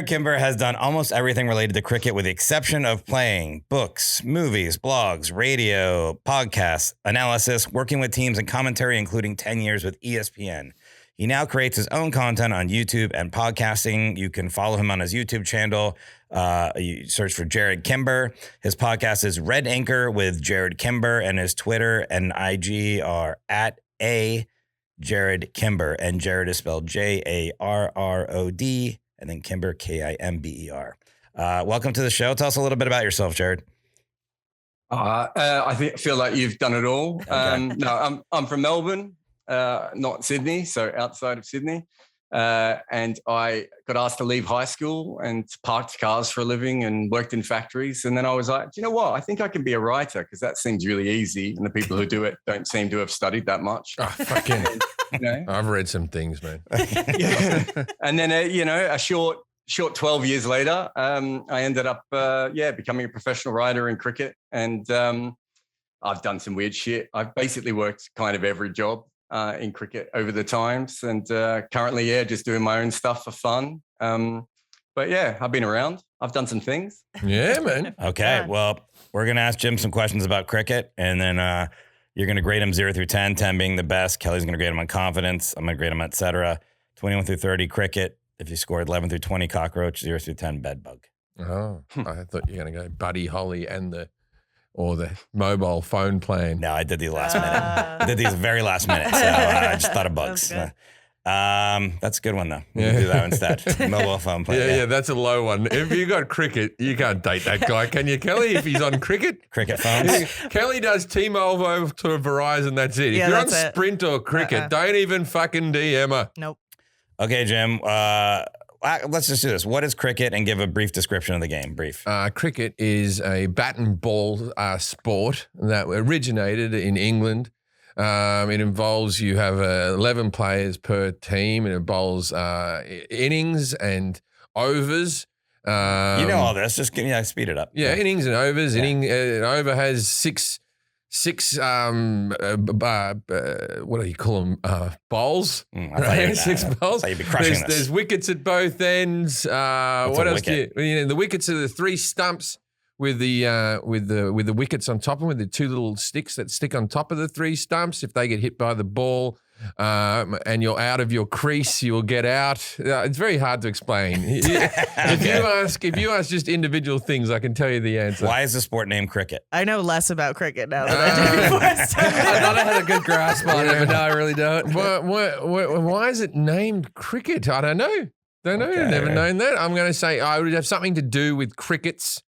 Kimber has done almost everything related to cricket with the exception of playing books, movies, blogs, radio, podcasts, analysis, working with teams and commentary, including 10 years with ESPN. He now creates his own content on YouTube and podcasting. You can follow him on his YouTube channel. You search for Jarrod Kimber. His podcast is Red Anchor with Jarrod Kimber, and his Twitter and IG are at Jarrod Kimber. And Jarrod is spelled Jarrod, and then Kimber, Kimber. Welcome to the show. Tell us a little bit about yourself, Jarrod. I feel like you've done it all. Okay. No, I'm from Melbourne, not Sydney, so outside of Sydney. And I got asked to leave high school and parked cars for a living and worked in factories. And then I was like, do you know what? I think I can be a writer because that seems really easy. And the people who do it don't seem to have studied that much. Oh, fucking. You know? I've read some things, man. Yeah. And then, a short 12 years later, I ended up, becoming a professional writer in cricket. And I've done some weird shit. I've basically worked kind of every job in cricket over the times. And currently, just doing my own stuff for fun. But yeah, I've been around. I've done some things. Yeah, man. Okay, well, we're going to ask Jim some questions about cricket, and then you're going to grade him 0 through 10, 10 being the best. Kelly's going to grade him on confidence. I'm going to grade him, et cetera. 21 through 30, cricket. If you scored 11 through 20, cockroach. 0 through 10, bedbug. Oh, I thought you were going to go Buddy Holly and the mobile phone plan. No, I did these last minute. I did these very last minute, so I just thought of bugs. That's That's a good one, though. We can do that instead. Mobile phone plan. Yeah, that's a low one. If you got cricket, you can't date that guy, can you, Kelly? If he's on cricket, Cricket phones. Kelly does T-Mobile to Verizon. That's it. Yeah, if you're on that's it. Sprint or cricket, don't even fucking DM her. Nope. Okay, Jim. Let's just do this. What is cricket, and give a brief description of the game. Brief. Cricket is a bat and ball sport that originated in England. It involves you have 11 players per team, and it involves innings and overs. You know all this. Just speed it up. Yeah, innings and overs. Yeah. An over has six what do you call them? Bowls. Right? 6 bowls. You'd be crushing this. There's wickets at both ends. What else wicket? the wickets are the 3 stumps with the wickets on top of them, with the 2 little sticks that stick on top of the 3 stumps. If they get hit by the ball and you're out of your crease, you'll get out. It's very hard to explain. If you ask just individual things, I can tell you the answer. Why is the sport named cricket? I know less about cricket now than I did before I started. I thought I had a good grasp on it, but now I really don't. Why is it named cricket? I don't know. Okay. Never known that. I'm going to say I would have something to do with crickets,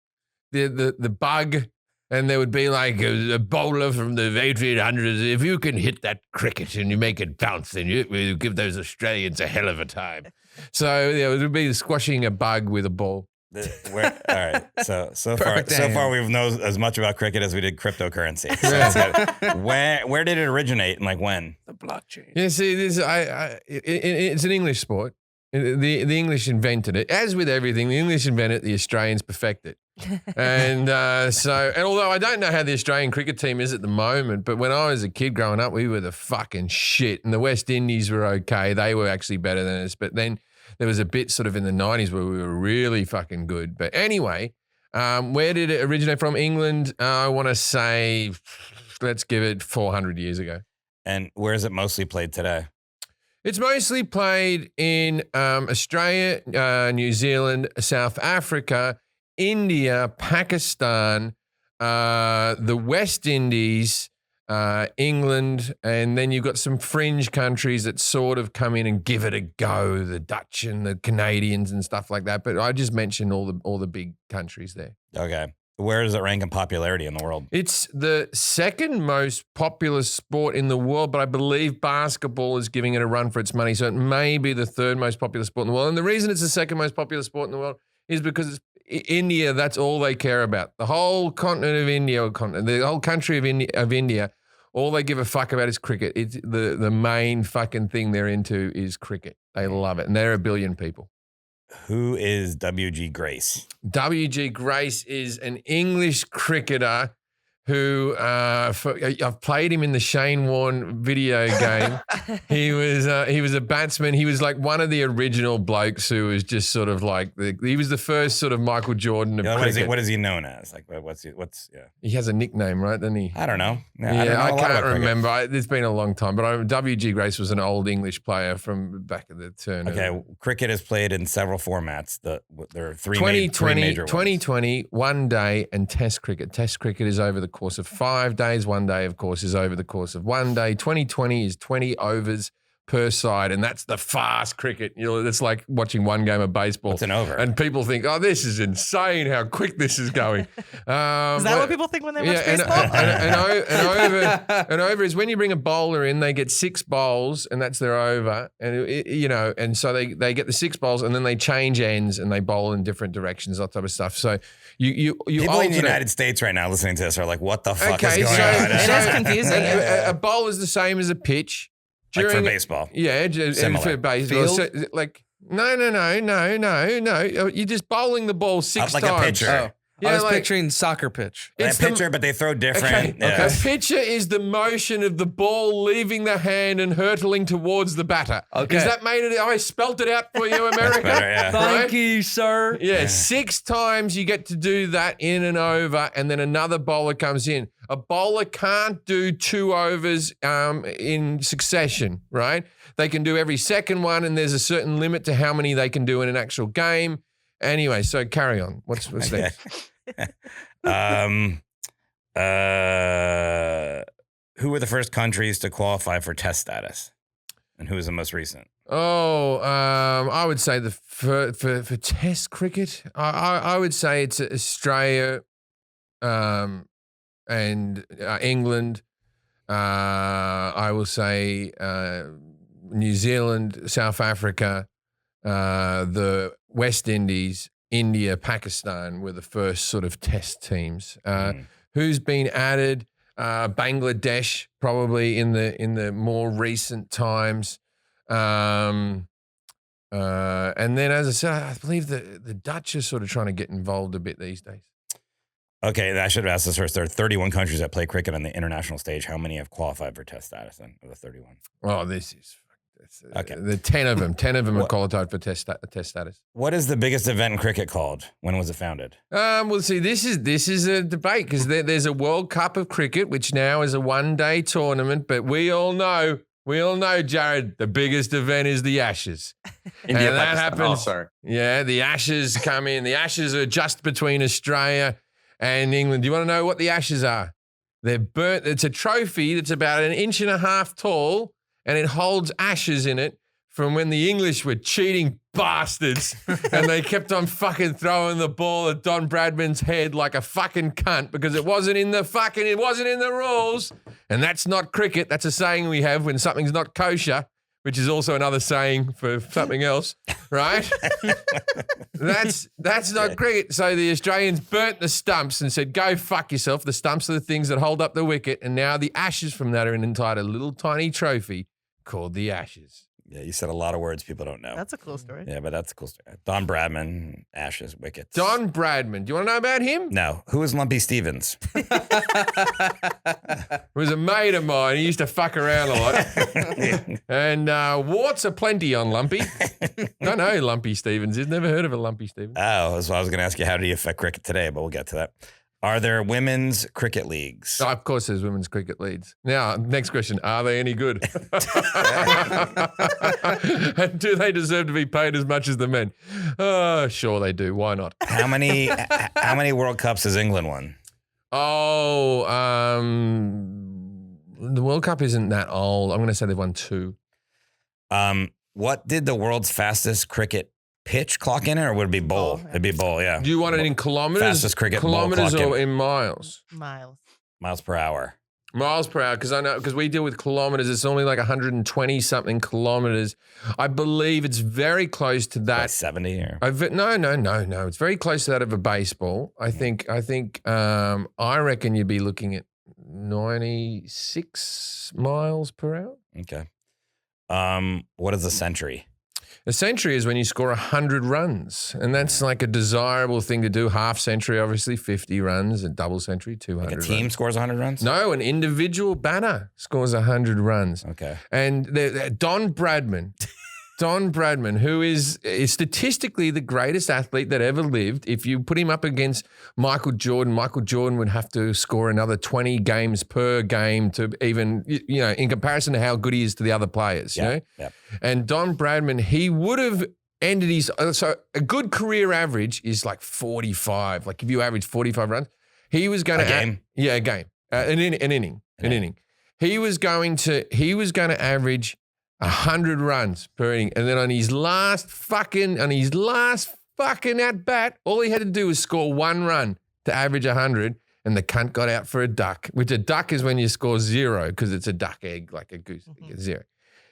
the bug, and there would be like a bowler from the 1800s. If you can hit that cricket and you make it bounce, then you give those Australians a hell of a time. So it would be squashing a bug with a ball. All right. So far we've known as much about cricket as we did cryptocurrency. So that's good. Where did it originate and when? The blockchain. Yeah, see, it's an English sport. The English invented it. As with everything, the English invented it, the Australians perfect it. And although I don't know how the Australian cricket team is at the moment, but when I was a kid growing up, we were the fucking shit. And the West Indies were okay. They were actually better than us. But then there was a bit sort of in the 90s where we were really fucking good. But anyway, where did it originate from? England, I want to say, let's give it 400 years ago. And where is it mostly played today? It's mostly played in Australia, New Zealand, South Africa, India, Pakistan, the West Indies, England, and then you've got some fringe countries that sort of come in and give it a go, the Dutch and the Canadians and stuff like that. But I just mentioned all the big countries there. Okay. Where does it rank in popularity in the world? It's the second most popular sport in the world, but I believe basketball is giving it a run for its money. So it may be the third most popular sport in the world. And the reason it's the second most popular sport in the world is because it's India, that's all they care about. The whole continent of India, the whole country of India, all they give a fuck about is cricket. It's the main fucking thing they're into is cricket. They love it. And they're 1 billion people. Who is W.G. Grace? W.G. Grace is an English cricketer who I've played him in the Shane Warne video game. He was a batsman. He was like one of the original blokes who was just sort of like he was the first sort of Michael Jordan of cricket. What is he known as? Like what's He has a nickname, right? Doesn't he? I don't know. I can't remember. It's been a long time. But W.G. Grace was an old English player from back at the turn. Okay, cricket is played in several formats. There are three major ones. 2020, 1 day, and Test cricket. Test cricket is over the course of 5 days. 1 day, of course, is over the course of 1 day. 2020 is 20 overs per side, and that's the fast cricket. It's like watching one game of baseball. It's an over. And people think, oh, this is insane how quick this is going. Is that what people think when they watch baseball? And over is when you bring a bowler in, they get 6 bowls, and that's their over. And and so they get the 6 bowls, and then they change ends and they bowl in different directions, that type of stuff. So you people in the United States right now listening to this are like, what the fuck is going on? It is confusing. A bowl is the same as a pitch. Like for baseball. Yeah, for baseball. So, like, no. You're just bowling the ball 6 times. Like a pitcher. Oh. I was picturing soccer pitch. It's a pitcher, but they throw different. Okay. A pitcher is the motion of the ball leaving the hand and hurtling towards the batter. Okay. Is that made it? I spelt it out for you, America. Better, yeah. Thank you, sir. Yeah, 6 times you get to do that in and over, and then another bowler comes in. A bowler can't do 2 overs in succession, right? They can do every second one, and there's a certain limit to how many they can do in an actual game. Anyway, so carry on. What's next? Who were the first countries to qualify for Test status, and who was the most recent? I would say for Test cricket, I would say it's Australia, and England. I will say New Zealand, South Africa, the West Indies, India, Pakistan were the first sort of Test teams. Who's been added? Bangladesh, probably in the more recent times. And then, as I said, I believe the Dutch are sort of trying to get involved a bit these days. Okay, I should have asked this first. There are 31 countries that play cricket on the international stage. How many have qualified for Test status then, of the 31? Oh, this is... Okay. The 10 of them are qualified for test status. What is the biggest event in cricket called? When was it founded? Well, see, this is a debate because there's a World Cup of cricket, which now is a 1-day tournament. But we all know, Jarrod, the biggest event is the Ashes. India, and that Pakistan. happens. Oh, sorry. Yeah, the Ashes come in. The Ashes are just between Australia and England. Do you want to know what the Ashes are? They're burnt. It's a trophy that's about 1.5 inches tall. And it holds ashes in it from when the English were cheating bastards and they kept on fucking throwing the ball at Don Bradman's head like a fucking cunt because it wasn't in the rules. And that's not cricket. That's a saying we have when something's not kosher, which is also another saying for something else, right? That's not cricket. So the Australians burnt the stumps and said, go fuck yourself. The stumps are the things that hold up the wicket. And now the ashes from that are inside a little tiny trophy called the Ashes. Yeah, you said a lot of words people don't know. That's a cool story. Yeah, but that's a cool story. Don Bradman, Ashes, wickets. Don Bradman. Do you want to know about him? No. Who is Lumpy Stevens? He was a mate of mine. He used to fuck around a lot. And warts are plenty on Lumpy. Don't know who Lumpy Stevens is. Never heard of a Lumpy Stevens. Oh, so I was going to ask you, how do you affect cricket today? But we'll get to that. Are there women's cricket leagues? Oh, of course, there's women's cricket leagues. Now, next question: are they any good? And do they deserve to be paid as much as the men? Oh, sure they do. Why not? How many World Cups has England won? Oh, the World Cup isn't that old. I'm going to say they've won 2. What did the world's fastest cricket pitch clock in, or would it be bowl? It'd be bowl, yeah. Do you want it in kilometers? Fastest cricket kilometers bowl or in miles? Miles per hour. Miles per hour, because we deal with kilometers. It's only like 120 something kilometers. I believe it's very close to that. Like 70 or no. It's very close to that of a baseball. I reckon you'd be looking at 96 miles per hour. Okay. What is a century? A century is when you score 100 runs, and that's like a desirable thing to do. Half century, obviously, 50 runs. A double century, 200 Like a team runs. scores 100 runs? No, an individual batter scores 100 runs. Okay. And Don Bradman, who is statistically the greatest athlete that ever lived. If you put him up against Michael Jordan would have to score another 20 games per game to even, in comparison to how good he is to the other players, you know? Yep. And Don Bradman, he would have ended his, so a good career average is like 45. Like if you average 45 runs, he was going to. A game? Yeah, a game. An inning. He was going to average 100 runs per inning. And then on his last fucking at bat, all he had to do was score 1 run to average 100. And the cunt got out for a duck, which a duck is when you score 0 because it's a duck egg, like a goose, 0.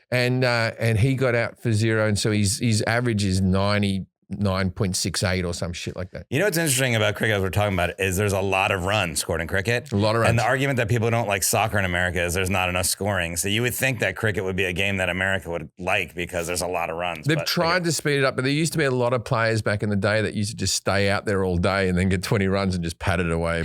And he got out for 0. And so his average is 99.68 or some shit like that. You know what's interesting about cricket, as we're talking about it, is there's a lot of runs scored in cricket. A lot of runs. And the argument that people don't like soccer in America is there's not enough scoring. So you would think that cricket would be a game that America would like because there's a lot of runs. They've tried to speed it up, but there used to be a lot of players back in the day that used to just stay out there all day and then get 20 runs and just pat it away,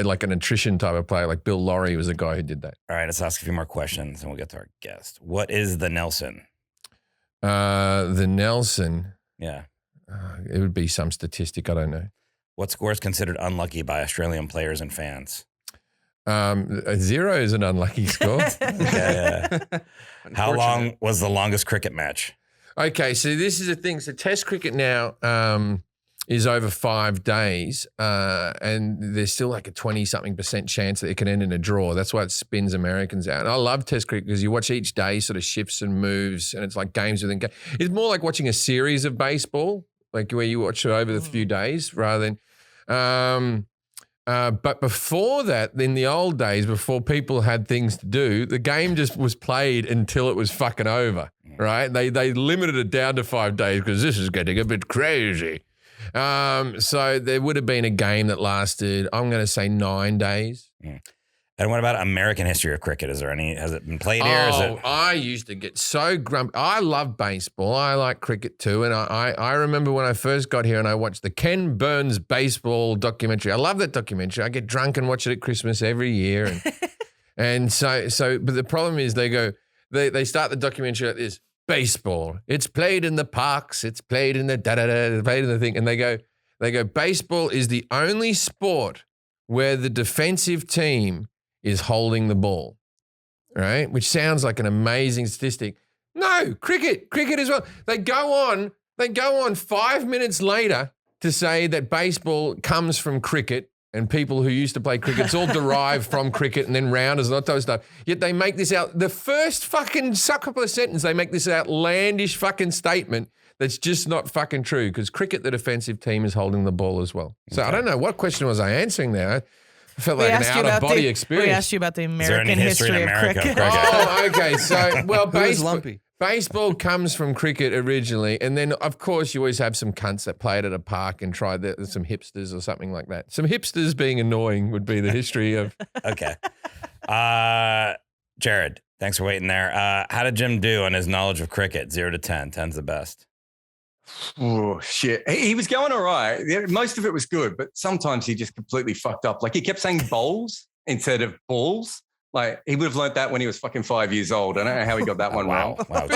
like an attrition type of player. Like Bill Laurie was a guy who did that. All right, let's ask a few more questions and we'll get to our guest. What is the Nelson? The Nelson. Yeah. It would be some statistic. I don't know. What score is considered unlucky by Australian players and fans? 0 is an unlucky score. Yeah. How long was the longest cricket match? Okay, so this is the thing. So Test cricket now is over 5 days, and there's still like a 20-something% chance that it can end in a draw. That's why it spins Americans out. And I love Test cricket because you watch each day sort of shifts and moves, and it's like games within games. It's more like watching a series of baseball, like where you watch it over the few days rather than. But before that, in the old days, before people had things to do, the game just was played until it was fucking over, right? They limited it down to 5 days because this is getting a bit crazy. So there would have been a game that lasted, I'm going to say 9 days. And what about American history of cricket? Has it been played here? I used to get so grumpy. I love baseball. I like cricket too. And I remember when I first got here and I watched the Ken Burns baseball documentary. I love that documentary. I get drunk and watch it at Christmas every year. And but the problem is they start the documentary like this. Baseball. It's played in the parks. It's played in the da-da-da, played in the thing. And they go, baseball is the only sport where the defensive team is holding the ball, right? Which sounds like an amazing statistic. No, cricket as well. They go on 5 minutes later to say that baseball comes from cricket and people who used to play cricket, it's all derived from cricket and then rounders and all that type of stuff. Yet they make this out, the first fucking couple of sentences, they make this outlandish fucking statement that's just not fucking true because cricket, the defensive team, is holding the ball as well. So I don't know, what question was I answering there? I felt like an out-of-body experience. We asked you about the American history of cricket. Oh, okay. So, well, lumpy. Baseball comes from cricket originally, and then, of course, you always have some cunts that play it at a park and try some hipsters or something like that. Some hipsters being annoying would be the history of... Okay. Jarrod, thanks for waiting there. How did Jim do on his knowledge of cricket? 0 to 10. 10's the best. Oh, shit. He was going all right. Most of it was good, but sometimes he just completely fucked up. Like he kept saying bowls instead of balls. Like he would have learnt that when he was fucking 5 years old. I don't know how he got that one wrong. Wow.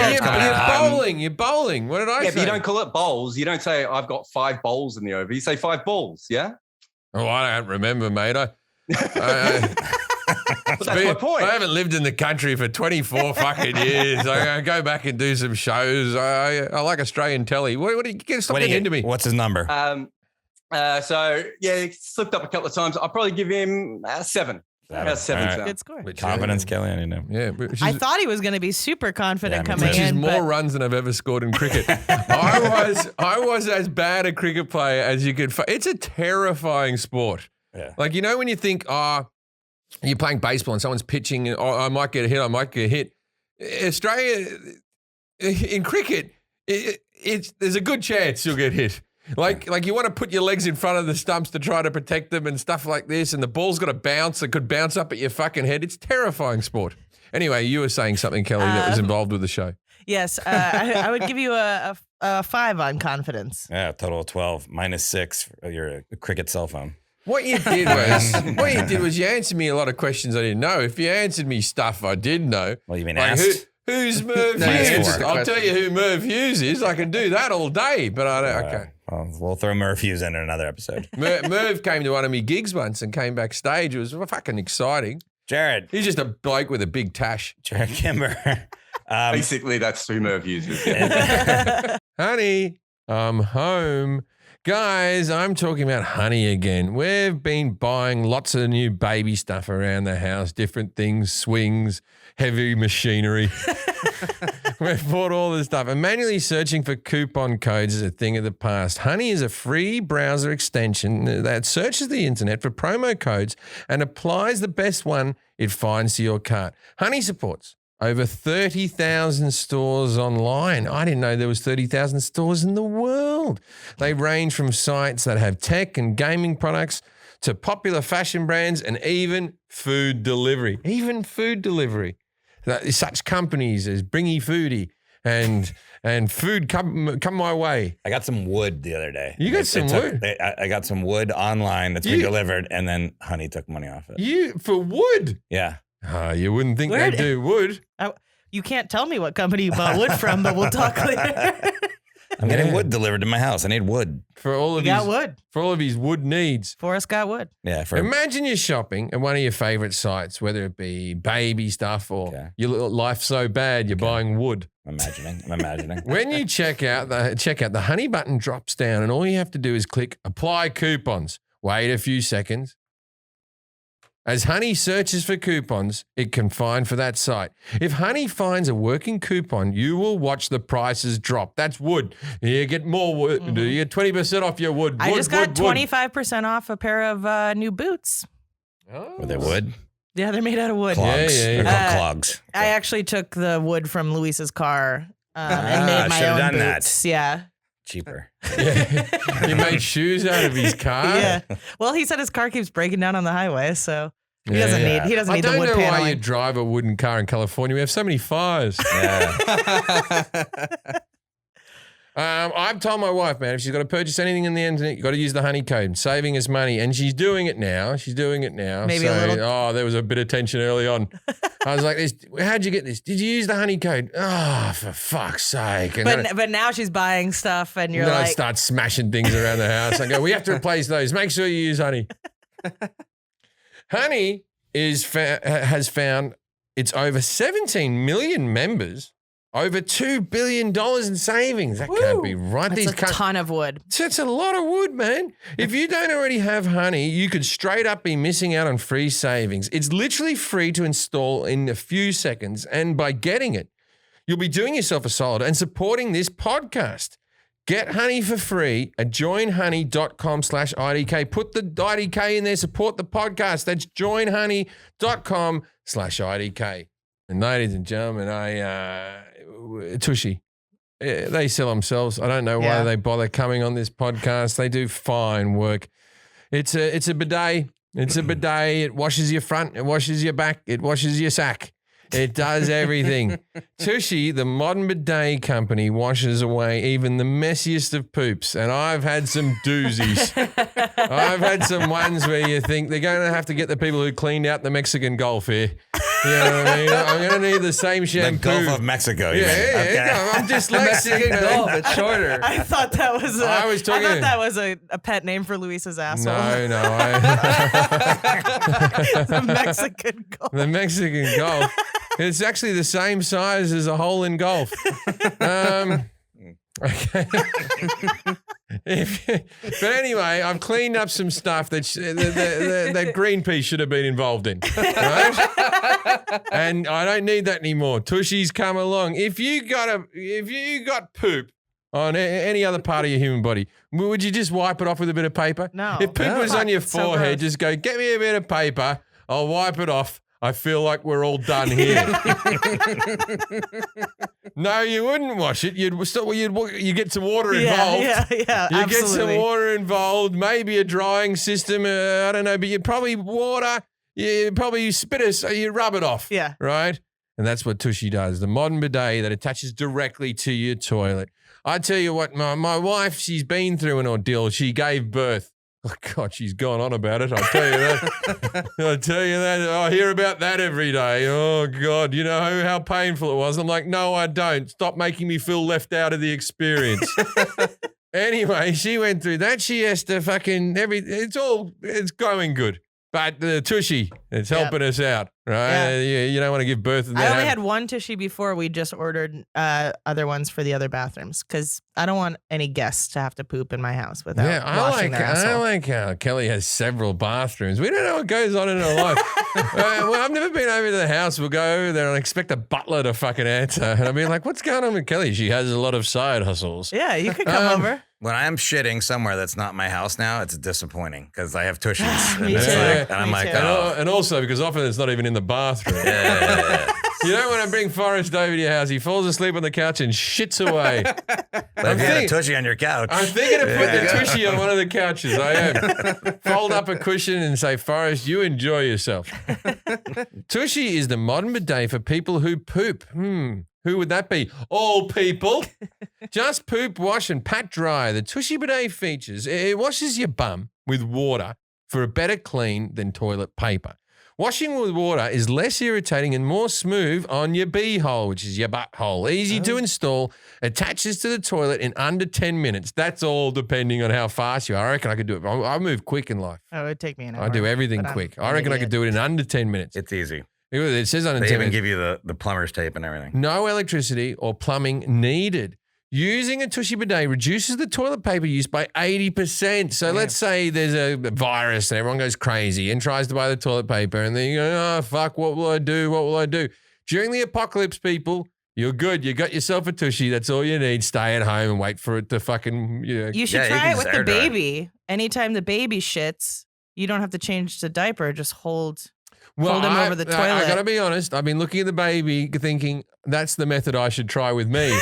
You're bowling. What did I say? Yeah, but you don't call it bowls. You don't say, I've got 5 bowls in the over. You say 5 balls, yeah? Oh, I don't remember, mate. But that's my point. I haven't lived in the country for 24 fucking years. I go back and do some shows. I like Australian telly. What do you get? Stop getting into me. What's his number? So he slipped up a couple of times. I'll probably give him 7. About 7. All right. Good score. Confidence, Kelly. I know. Yeah, I thought he was going to be super confident coming which is in. more runs than I've ever scored in cricket. I was as bad a cricket player as you could. It's a terrifying sport. Yeah. Like, when you think, you're playing baseball and someone's pitching, and I might get a hit. Australia, in cricket, there's a good chance you'll get hit. Like you want to put your legs in front of the stumps to try to protect them and stuff like this, and the ball's got to bounce. It could bounce up at your fucking head. It's terrifying sport. Anyway, you were saying something, Kelly, that was involved with the show. Yes, I would give you a 5 on confidence. Yeah, total of 12, -6 for your cricket cell phone. What you did was you answered me a lot of questions I didn't know. If you answered me stuff I did know. Well, you mean like asked? Who's Merv Hughes? I'll tell you who Merv Hughes is. I can do that all day, but I don't. Okay. Well, we'll throw Merv Hughes in another episode. Merv came to one of my gigs once and came backstage. It was fucking exciting. Jarrod. He's just a bloke with a big tash. Jarrod Kimber. Basically, that's who Merv uses. Honey, I'm home. Guys, I'm talking about honey again. We've been buying lots of new baby stuff around the house, different things, swings, heavy machinery. We've bought all this stuff. And manually searching for coupon codes is a thing of the past. Honey is a free browser extension that searches the internet for promo codes and applies the best one it finds to your cart. Honey supports over 30,000 stores online. I didn't know there was 30,000 stores in the world. They range from sites that have tech and gaming products to popular fashion brands and even food delivery. Such companies as Bringy Foodie and Food Come My Way. I got some wood the other day. You got some wood? I got some wood online that's been delivered, and then Honey took money off it. For wood? Yeah. You wouldn't think they do wood. You can't tell me what company you bought wood from, but we'll talk later. I'm getting wood delivered to my house. I need wood. For all of his wood needs. Forrest got wood. Yeah. Imagine you're shopping at one of your favorite sites, whether it be baby stuff or your life's so bad you're buying wood. I'm imagining. When you check out, the Honey button drops down and all you have to do is click apply coupons. Wait a few seconds. As Honey searches for coupons it can find for that site. If Honey finds a working coupon, you will watch the prices drop. That's wood. You get more wood. Mm-hmm. You get 20% off your wood. I just got 25% off a pair of new boots. Oh. Were they wood? Yeah, they're made out of wood. Clogs. Yeah. They're called clogs. I actually took the wood from Luis's car and made my own done boots. That. Yeah. Cheaper. He made shoes out of his car. Yeah. Well, he said his car keeps breaking down on the highway, so he doesn't need the wood paneling. I don't know why you drive a wooden car in California. We have so many fires. Yeah. I've told my wife, man, if she's got to purchase anything in the internet, you've got to use the Honey code, saving us money. And she's doing it now. Maybe a little. Oh, there was a bit of tension early on. I was like, how'd you get this? Did you use the Honey code? Oh, for fuck's sake. And but now she's buying stuff and you're then like. I start smashing things around the house. I go, we have to replace those. Make sure you use Honey. Honey has found it's over 17 million members. Over $2 billion in savings. That can't be right. That's a ton of wood. That's a lot of wood, man. If you don't already have Honey, you could straight up be missing out on free savings. It's literally free to install in a few seconds. And by getting it, you'll be doing yourself a solid and supporting this podcast. Get Honey for free at joinhoney.com/IDK. Put the IDK in there. Support the podcast. That's joinhoney.com/IDK. And ladies and gentlemen, Tushy, they sell themselves. I don't know why they bother coming on this podcast. They do fine work. It's a bidet. It's a bidet. It washes your front. It washes your back. It washes your sack. It does everything. Tushy, the modern bidet company, washes away even the messiest of poops. And I've had some doozies. I've had some ones where you think they're going to have to get the people who cleaned out the Mexican Gulf here. You know what I mean? I'm going to need the same shampoo. The Gulf of Mexico. Yeah, okay. I'm dyslexic. Gulf, it's shorter. I thought that was a pet name for Luis's asshole. No. The Mexican Gulf. The Mexican Gulf. It's actually the same size as a hole in golf. Okay. But anyway, I've cleaned up some stuff that Greenpeace should have been involved in, right? And I don't need that anymore. Tushy's come along. If you got poop on any other part of your human body, would you just wipe it off with a bit of paper? No. If poop was on your So forehead, gross. just go, get me a bit of paper. I'll wipe it off. I feel like we're all done here. No, you wouldn't wash it. You get some water involved. Yeah, You absolutely. get some water involved, maybe a drying system. I don't know, but you'd probably you spit it, so you rub it off. Yeah. Right? And that's what Tushy does. The modern bidet that attaches directly to your toilet. I tell you what, my wife, she's been through an ordeal. She gave birth. Oh, God, she's gone on about it. I'll tell you that. I'll tell you that. I hear about that every day. Oh, God, you know how painful it was. I'm like, no, I don't. Stop making me feel left out of the experience. Anyway, she went through that. She has to it's going good. But the Tushy, it's helping us out, right? Yeah. You don't want to give birth. And I only had one Tushy before. We just ordered other ones for the other bathrooms because I don't want any guests to have to poop in my house without washing their asshole. I like how Kelly has several bathrooms. We don't know what goes on in her life. Well, I've never been over to the house. We'll go over there and expect a butler to fucking answer. And I'll be like, what's going on with Kelly? She has a lot of side hustles. Yeah, you could come over. When I am shitting somewhere that's not my house now, it's disappointing because I have tushies. Me it's too. like- and I'm Me like, too. oh. And also because often it's not even in the bathroom. You don't want to bring Forrest over to your house. He falls asleep on the couch and shits away. But if you had a tushy on your couch. I'm thinking of putting the Tushy on one of the couches. I am. Fold up a cushion and say, Forrest, you enjoy yourself. Tushy is the modern bidet for people who poop. Who would that be? All people. Just poop, wash, and pat dry. The Tushy bidet features. It washes your bum with water for a better clean than toilet paper. Washing with water is less irritating and more smooth on your beehole, which is your butthole. Easy to install, attaches to the toilet in under 10 minutes. That's all depending on how fast you are. I reckon I could do it. I move quick in life. Oh, it would take me an hour. I do everything quick. I reckon I could do it in under 10 minutes. It's easy. It says under They 10 even minutes. give you the plumber's tape and everything. No electricity or plumbing needed. Using a Tushy bidet reduces the toilet paper use by 80%. So let's say there's a virus and everyone goes crazy and tries to buy the toilet paper and then you go, oh, fuck, what will I do? What will I do? During the apocalypse, people, you're good. You got yourself a Tushy. That's all you need. Stay at home and wait for it to fucking... You should you try can it with just the air dry. baby. Anytime the baby shits, you don't have to change the diaper. Just hold him over the toilet. I got to be honest. I've been looking at the baby thinking that's the method I should try with me.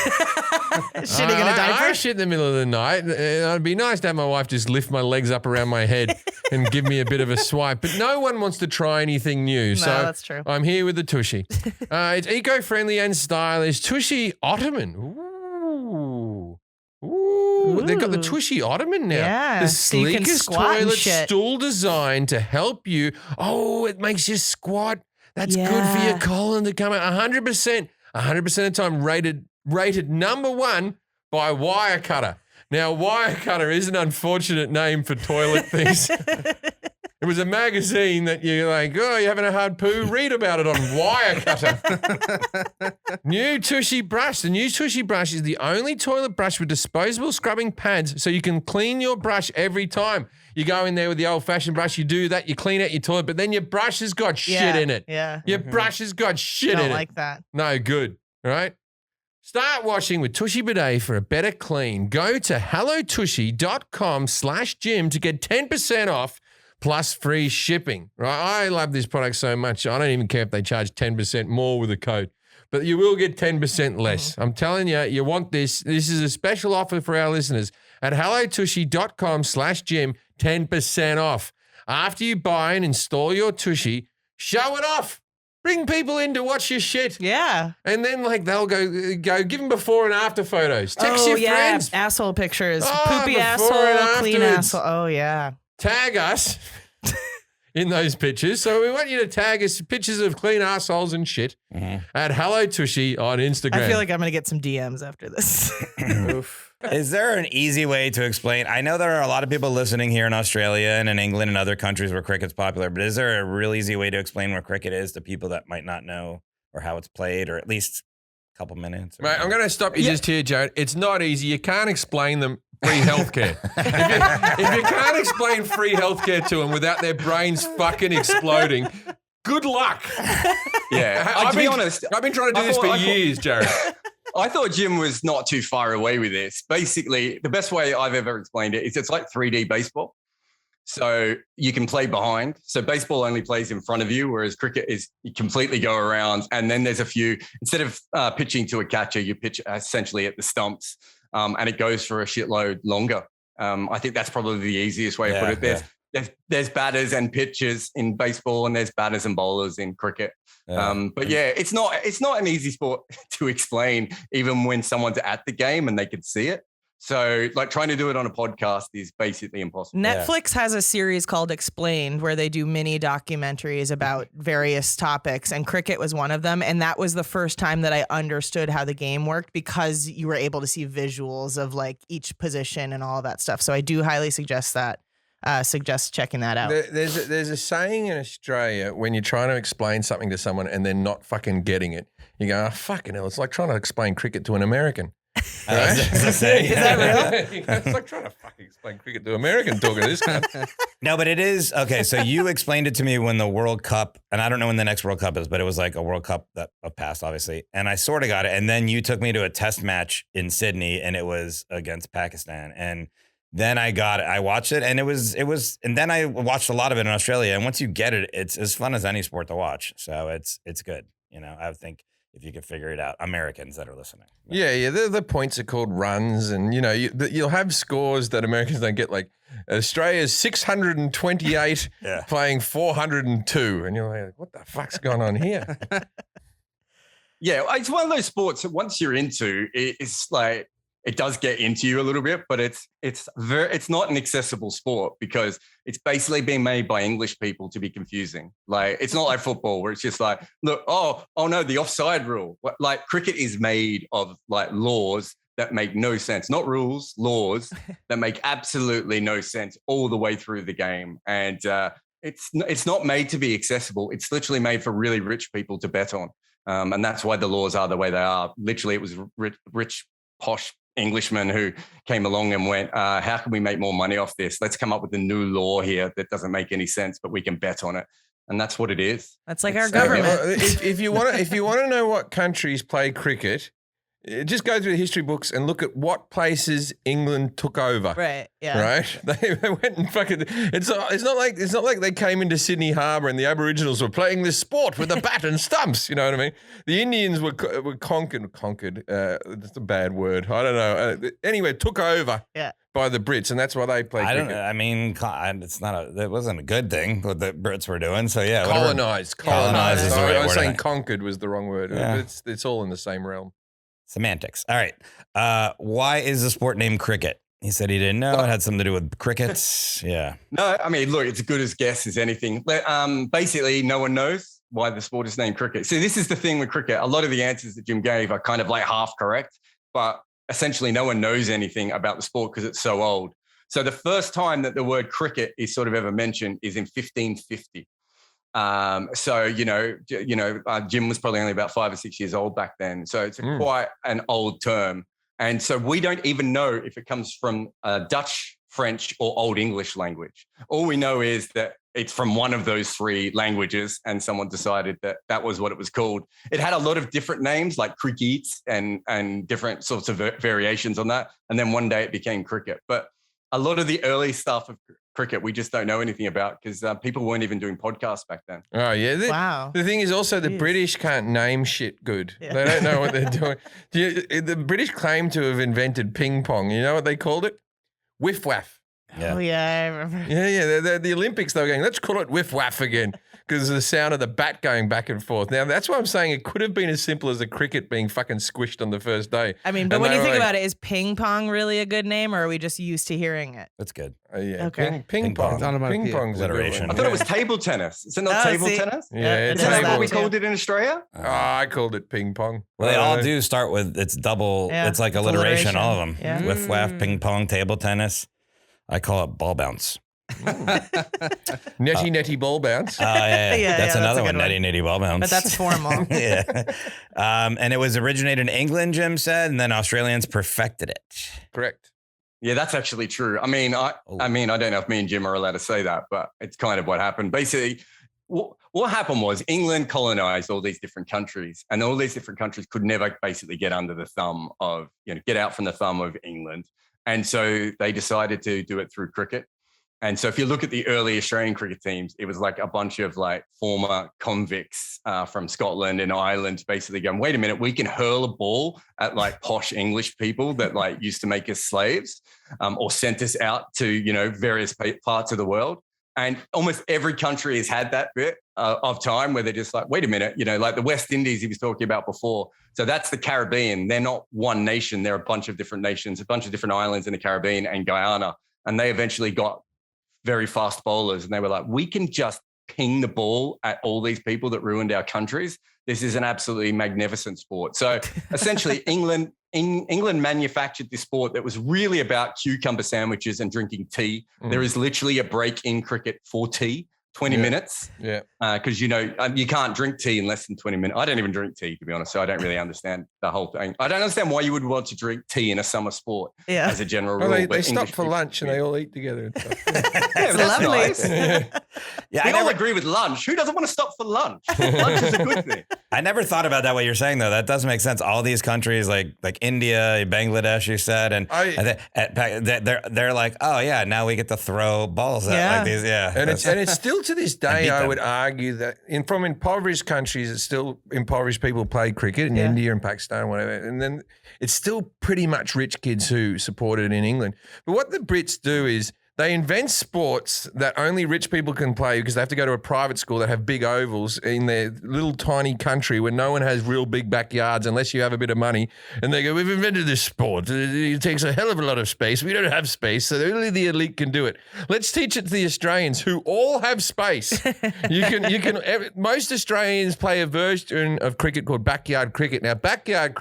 Shitting in a diaper? I shit in the middle of the night. It'd be nice to have my wife just lift my legs up around my head and give me a bit of a swipe. But no one wants to try anything new. So that's true. I'm here with the Tushy. It's eco-friendly and stylish. Tushy Ottoman. Ooh. They've got the Tushy Ottoman now. Yeah, The so you can sleekest squat and toilet shit. stool design to help you. Oh, it makes you squat. That's good for Yeah. your colon to come out. 100%. 100% of the time rated number one by Wirecutter. Now, Wirecutter is an unfortunate name for toilet things. It was a magazine that you're like, oh, you're having a hard poo? Read about it on Wirecutter. New Tushy brush. The new Tushy brush is the only toilet brush with disposable scrubbing pads so you can clean your brush every time. You go in there with the old-fashioned brush, you do that, you clean out your toilet, but then your brush has got shit in it. Yeah. Your brush has got shit Don't in it. like that. No good, right? Start washing with Tushy Bidet for a better clean. Go to hellotushy.com/Jim to get 10% off plus free shipping, right? I love this product so much. I don't even care if they charge 10% more with a code, but you will get 10% less. I'm telling you, you want this. This is a special offer for our listeners at hellotushy.com/Jim, 10% off. After you buy and install your Tushy, show it off. Bring people in to watch your shit. Yeah. And then like they'll go give them before and after photos. Text your friends. Asshole pictures. Oh, Poopy before asshole, and clean afterwards. asshole. Oh yeah. Tag us in those pictures. So we want you to tag us pictures of clean assholes and shit at Hello Tushy on Instagram. I feel like I'm gonna get some DMs after this. Is there an easy way to explain? I know there are a lot of people listening here in Australia and in England and other countries where cricket's popular, but is there a real easy way to explain what cricket is to people that might not know or how it's played, or at least a couple minutes? Mate, I'm going to stop you just here, Jarrod. It's not easy. You can't explain them free healthcare. if you can't explain free healthcare to them without their brains fucking exploding, good luck. Yeah, I'll be honest. I've been trying to do this for years, Jarrod. I thought Jim was not too far away with this. Basically, the best way I've ever explained it is it's like 3D baseball. So you can play behind. So baseball only plays in front of you, whereas cricket is you completely go around. And then there's a few, instead of pitching to a catcher, you pitch essentially at the stumps, and it goes for a shitload longer. I think that's probably the easiest way to put it. There's batters and pitchers in baseball, and there's batters and bowlers in cricket. But yeah, it's not an easy sport to explain, even when someone's at the game and they can see it. So like trying to do it on a podcast is basically impossible. Netflix has a series called Explained where they do mini documentaries about various topics, and cricket was one of them. And that was the first time that I understood how the game worked, because you were able to see visuals of like each position and all of that stuff. So I do highly suggest that. Suggest checking that out. There's a saying in Australia when you're trying to explain something to someone and they're not fucking getting it. You go, oh, fucking hell, it's like trying to explain cricket to an American. Right? Is that real? It's like trying to fucking explain cricket to an American talking to this guy. No, but it is. Okay, so you explained it to me when the World Cup, and I don't know when the next World Cup is, but it was like a World Cup that passed, obviously. And I sort of got it. And then you took me to a test match in Sydney, and it was against Pakistan. And then I got it. I watched it, and it was, and then I watched a lot of it in Australia. And once you get it, it's as fun as any sport to watch. So it's good. You know, I think if you could figure it out, Americans that are listening. Yeah. The points are called runs, and you know you'll have scores that Americans don't get. Like Australia's 628 playing 402, and you're like, what the fuck's going on here? Yeah, it's one of those sports that once you're into, it's like it does get into you a little bit, but it's not an accessible sport because it's basically being made by English people to be confusing. Like it's not like football where it's just like, look, oh no, the offside rule. Like cricket is made of like laws that make no sense, not rules, laws that make absolutely no sense all the way through the game. And it's not made to be accessible. It's literally made for really rich people to bet on. And that's why the laws are the way they are. Literally, it was rich, posh Englishmen who came along and went, how can we make more money off this? Let's come up with a new law here that doesn't make any sense, but we can bet on it. And that's what it is. That's like our government. If you want to know what countries play cricket, just go through the history books and look at what places England took over. Right. Yeah. Right. They went and fucking. It's not like they came into Sydney Harbour and the Aboriginals were playing this sport with a bat and stumps. You know what I mean? The Indians were conquered. That's a bad word. I don't know. Anyway, took over. Yeah. By the Brits, and that's why they play cricket. I mean, it wasn't a good thing what the Brits were doing. So yeah, colonized. Colonized is the right word. I was saying conquered was the wrong word. Yeah. It's all in the same realm. Semantics. All right. Why is the sport named cricket? He said he didn't know. It had something to do with crickets. Yeah. No, I mean, look, it's as good as guess as anything. Basically, no one knows why the sport is named cricket. See, this is the thing with cricket. A lot of the answers that Jim gave are kind of like half correct, but essentially no one knows anything about the sport because it's so old. So the first time that the word cricket is sort of ever mentioned is in 1550. So, Jim was probably only about 5 or 6 years old back then. So it's quite an old term. And so we don't even know if it comes from Dutch, French, or Old English language. All we know is that it's from one of those three languages, and someone decided that was what it was called. It had a lot of different names like cricket and different sorts of variations on that. And then one day it became cricket. But a lot of the early stuff of cricket we just don't know anything about because people weren't even doing podcasts back then. Oh, yeah. Wow. The thing is also the British can't name shit good. Yeah. They don't know what they're doing. The British claim to have invented ping pong. You know what they called it? Whiff waff. Yeah. Oh, yeah, I remember. Yeah. The Olympics, they were going, let's call it whiff waff again. because of the sound of the bat going back and forth. Now, that's why I'm saying it could have been as simple as the cricket being fucking squished on the first day. I mean, but when you think about it, is ping pong really a good name, or are we just used to hearing it? That's good. Yeah. Okay. Ping pong. Ping pong's alliteration. I thought it was table tennis. Is it not table tennis? Yeah, Isn't that what we called it in Australia? I called it ping pong. Well, they all do start with it's double. Yeah, it's like it's alliteration, all of them. Yeah. Whiff, waff, ping pong, table tennis. I call it ball bounce. Netty ball bounce. Yeah. That's another a one. good Netty ball bounce. But that's formal. Yeah. And it was originated in England, Jim said, and then Australians perfected it. Correct. Yeah, that's actually true. I mean, I don't know if me and Jim are allowed to say that, but it's kind of what happened. Basically, what happened was England colonized all these different countries, and all these different countries could never basically get under the thumb of, get out from the thumb of England. And so they decided to do it through cricket. And so if you look at the early Australian cricket teams, it was like a bunch of like former convicts from Scotland and Ireland basically going, wait a minute, we can hurl a ball at like posh English people that like used to make us slaves or sent us out to, various parts of the world. And almost every country has had that bit of time where they're just like, wait a minute, like the West Indies he was talking about before. So that's the Caribbean. They're not one nation. They're a bunch of different nations, a bunch of different islands in the Caribbean and Guyana. And they eventually got very fast bowlers. And they were like, we can just ping the ball at all these people that ruined our countries. This is an absolutely magnificent sport. So essentially England manufactured this sport that was really about cucumber sandwiches and drinking tea. There is literally a break in cricket for tea. 20 minutes. Yeah. Because, you can't drink tea in less than 20 minutes. I don't even drink tea, to be honest. So I don't really understand the whole thing. I don't understand why you would want to drink tea in a summer sport as a general rule. Well, they but stop for lunch and they all eat together and stuff. Yeah, that's lovely. nice. Yeah, We all agree with lunch. Who doesn't want to stop for lunch? Lunch is a good thing. I never thought about that, what you're saying, though. That does make sense. All these countries like India, Bangladesh, you said, and they're like, oh, yeah, now we get to throw balls at like these. Yeah. And it's still to this day, I would argue that from impoverished countries, it's still impoverished people play cricket in India and Pakistan, whatever. And then it's still pretty much rich kids who support it in England. But what the Brits do is they invent sports that only rich people can play because they have to go to a private school that have big ovals in their little tiny country where no one has real big backyards unless you have a bit of money. And they go, we've invented this sport. It takes a hell of a lot of space. We don't have space, so only the elite can do it. Let's teach it to the Australians who all have space. Most Australians play a version of cricket called backyard cricket. Now, backyard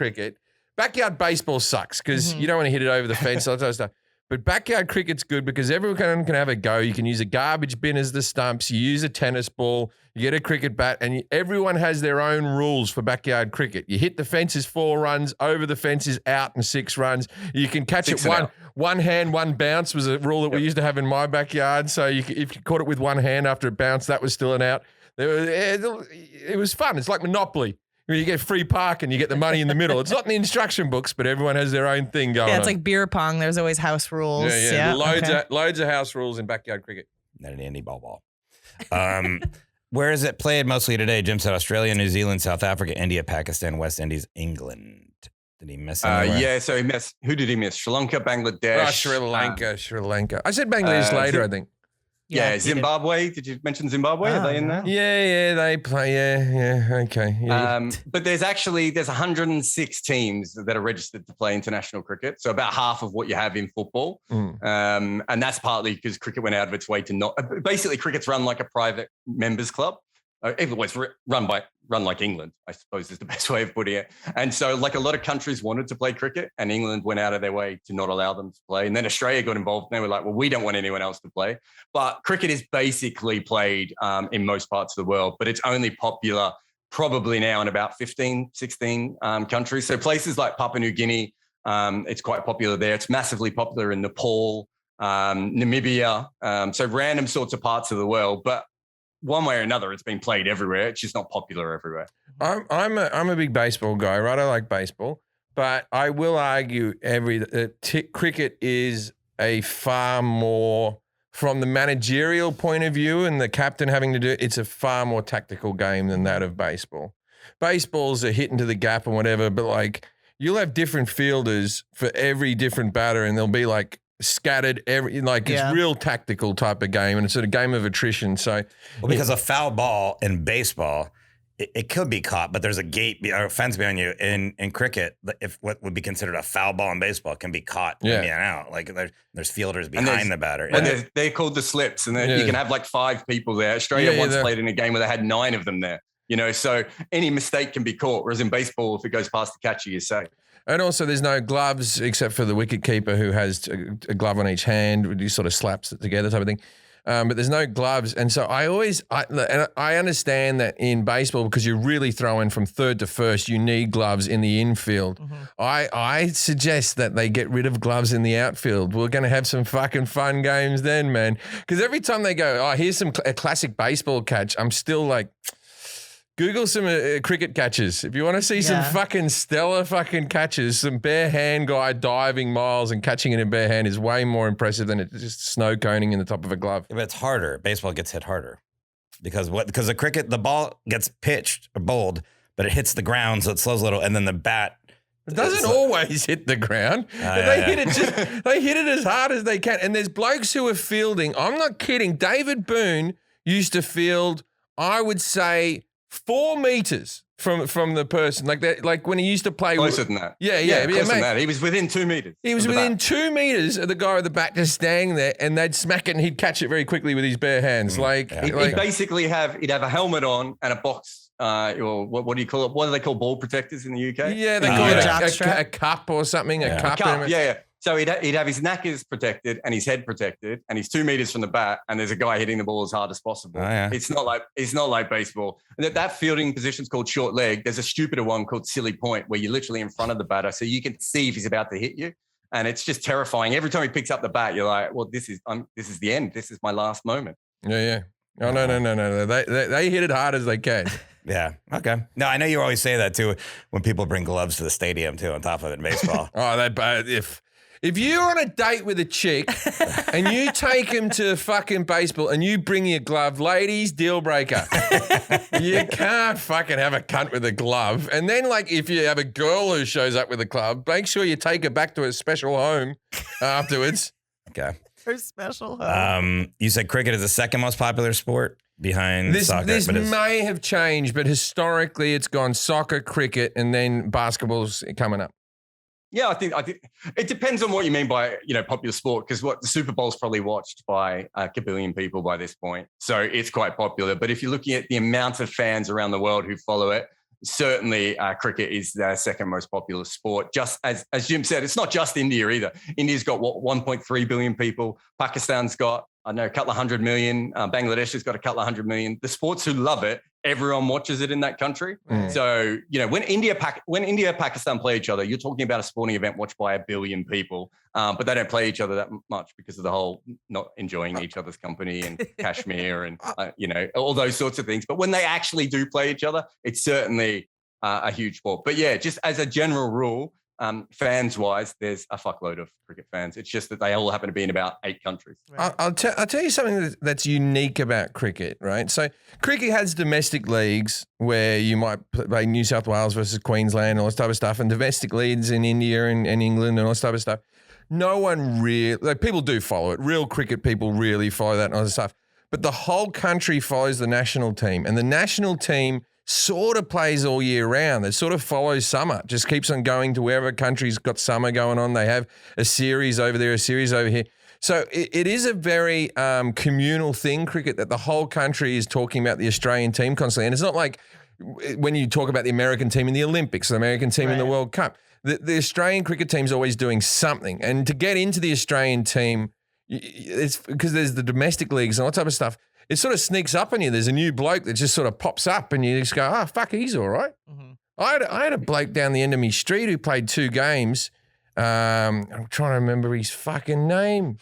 baseball sucks because you don't want to hit it over the fence, all that sort of stuff. But backyard cricket's good because everyone can have a go. You can use a garbage bin as the stumps. You use a tennis ball. You get a cricket bat, and everyone has their own rules for backyard cricket. You hit the fence is 4 runs, over the fence is out and 6 runs. You can catch it one hand, one bounce was a rule that we used to have in my backyard. So if you caught it with one hand after it bounced, that was still an out. It was fun. It's like Monopoly. You get free park and you get the money in the middle. It's not in the instruction books, but everyone has their own thing going on. Yeah, it's like beer pong. There's always house rules. Yeah. Loads of house rules in backyard cricket. Not an Andy ball. Where is it played mostly today? Jim said Australia, New Zealand, South Africa, India, Pakistan, West Indies, England. Did he miss anywhere? So he missed. Who did he miss? Sri Lanka, Bangladesh. Sri Lanka. I said Bangladesh later, I think. Yeah, Zimbabwe. Did you mention Zimbabwe? Are they in there? Yeah, they play. Yeah, okay. Yeah. But there's 106 teams that are registered to play international cricket. So about half of what you have in football. And that's partly because cricket went out of its way to not. Basically, cricket's run like a private members club. It was run like England, I suppose is the best way of putting it. And so like a lot of countries wanted to play cricket and England went out of their way to not allow them to play. And then Australia got involved and they were like, well, we don't want anyone else to play. But cricket is basically played in most parts of the world, but it's only popular probably now in about 15, 16 countries. So places like Papua New Guinea, it's quite popular there. It's massively popular in Nepal, Namibia. So random sorts of parts of the world. But one way or another, it's been played everywhere. It's just not popular everywhere. I'm a big baseball guy, right? I like baseball, but I will argue cricket is a far more, from the managerial point of view and the captain having to do it, it's a far more tactical game than that of baseball. Baseball's a hit into the gap and whatever, but like you'll have different fielders for every different batter and there'll be like scattered. It's real tactical type of game, and it's a game of attrition. So, because a foul ball in baseball, it could be caught, but there's a gate or a fence behind you. In cricket, if what would be considered a foul ball in baseball can be caught in and out. Like there's fielders behind the batter. And they're called the slips, and you can have like 5 people there. Australia once played in a game where they had 9 of them there. So any mistake can be caught. Whereas in baseball, if it goes past the catcher, you're safe. And also, there's no gloves except for the wicket keeper who has a glove on each hand. He sort of slaps it together type of thing. But there's no gloves. And so I understand that in baseball, because you're really throwing from third to first, you need gloves in the infield. Mm-hmm. I suggest that they get rid of gloves in the outfield. We're going to have some fucking fun games then, man. Because every time they go, here's a classic baseball catch, I'm still like, Google some cricket catches. If you want to see some fucking stellar fucking catches, some bare hand guy diving miles and catching it in bare hand is way more impressive than it's just snow coning in the top of a glove. Yeah, but it's harder. Baseball gets hit harder because the cricket, the ball gets pitched or bowled, but it hits the ground, so it slows a little, and then the bat. It doesn't always hit the ground. They hit it as hard as they can. And there's blokes who are fielding. I'm not kidding. David Boone used to field, I would say, 4 meters from the person, like that, like when he used to play. Closer than that. Yeah, closer than that. He was within 2 meters. He was within 2 meters of the guy with the bat just standing there, and they'd smack it, and he'd catch it very quickly with his bare hands. He'd basically have a helmet on and a box. Or what do you call it? What do they call ball protectors in the UK? Yeah, they call it a cup or something. A cup. Yeah. So he'd have his knackers protected and his head protected, and he's 2 meters from the bat, and there's a guy hitting the ball as hard as possible. It's not like baseball. And that fielding position is called short leg. There's a stupider one called silly point, where you're literally in front of the batter, so you can see if he's about to hit you, and it's just terrifying. Every time he picks up the bat, you're like, well, this is the end. This is my last moment. Yeah. Oh no. They hit it hard as they can. Yeah. Okay. No, I know you always say that too when people bring gloves to the stadium too. On top of it in baseball. If you're on a date with a chick and you take him to fucking baseball and you bring your glove, ladies, deal breaker. You can't fucking have a cunt with a glove. And then, like, if you have a girl who shows up with a glove, make sure you take her back to a special home afterwards. Okay. Her special home. You said cricket is the second most popular sport behind soccer. This may have changed, but historically it's gone soccer, cricket, and then basketball's coming up. Yeah, I think it depends on what you mean by, popular sport, because the Super Bowl's probably watched by a kabillion people by this point. So it's quite popular. But if you're looking at the amount of fans around the world who follow it, certainly cricket is the second most popular sport. Just as Jim said, it's not just India either. India's got 1.3 billion people. Pakistan's got, a couple of 100 million. Bangladesh has got a couple of 100 million. The sports who love it, everyone watches it in that country. Mm. So, when India and Pakistan play each other, you're talking about a sporting event watched by 1 billion people, but they don't play each other that much because of the whole not enjoying each other's company and Kashmir and, all those sorts of things. But when they actually do play each other, it's certainly a huge sport. But yeah, just as a general rule, fans-wise, there's a fuckload of cricket fans. It's just that they all happen to be in about 8 countries. Right. I'll tell you something that's unique about cricket, right? So cricket has domestic leagues where you might play New South Wales versus Queensland and all this type of stuff, and domestic leagues in India and England and all this type of stuff. No one really, people do follow it. Real cricket people really follow that and all this stuff. But the whole country follows the national team, and the national team sort of plays all year round. It sort of follows summer, just keeps on going to wherever country's got summer going on. They have a series over there, a series over here. So it is a very communal thing, cricket, that the whole country is talking about the Australian team constantly. And it's not like when you talk about the American team in the Olympics, the American team in the World Cup. The Australian cricket team's always doing something. And to get into the Australian team, it's because there's the domestic leagues and all that type of stuff. It sort of sneaks up on you. There's a new bloke that just sort of pops up and you just go, oh, fuck, he's all right. Mm-hmm. I had a bloke down the end of my street who played 2 games. I'm trying to remember his fucking name.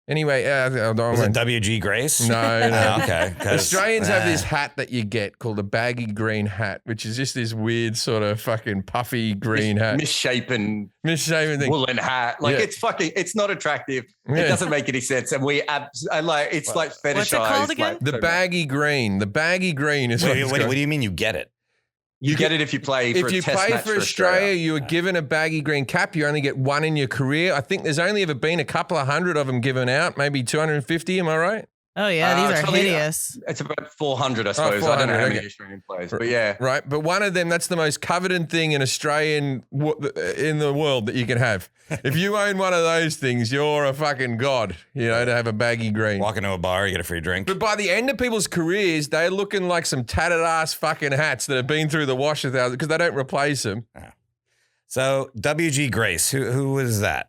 Anyway. Was it W.G. Grace? No. Okay. Australians have this hat that you get called a baggy green hat, which is just this weird sort of fucking puffy green hat. Misshapen thing. Woolen hat. It's not attractive. Yeah. It doesn't make any sense. And it's like fetishized. What's it called again? The baggy green. The baggy green is what do you mean you get it? You get it if you play for a test match play for Australia, you were given a baggy green cap. You only get one in your career. I think there's only ever been a couple of hundred of them given out, maybe 250. Am I right? Oh, yeah. These are hideous. It's about 400, I suppose. 400, I don't know how many Australian players, but yeah. Right. But one of them, that's the most coveted thing in in the world that you can have. If you own one of those things, you're a fucking god, to have a baggy green. Walk into a bar, you get a free drink. But by the end of people's careers, they're looking like some tattered ass fucking hats that have been through the wash 1,000 because they don't replace them. Yeah. So W.G. Grace, who was that?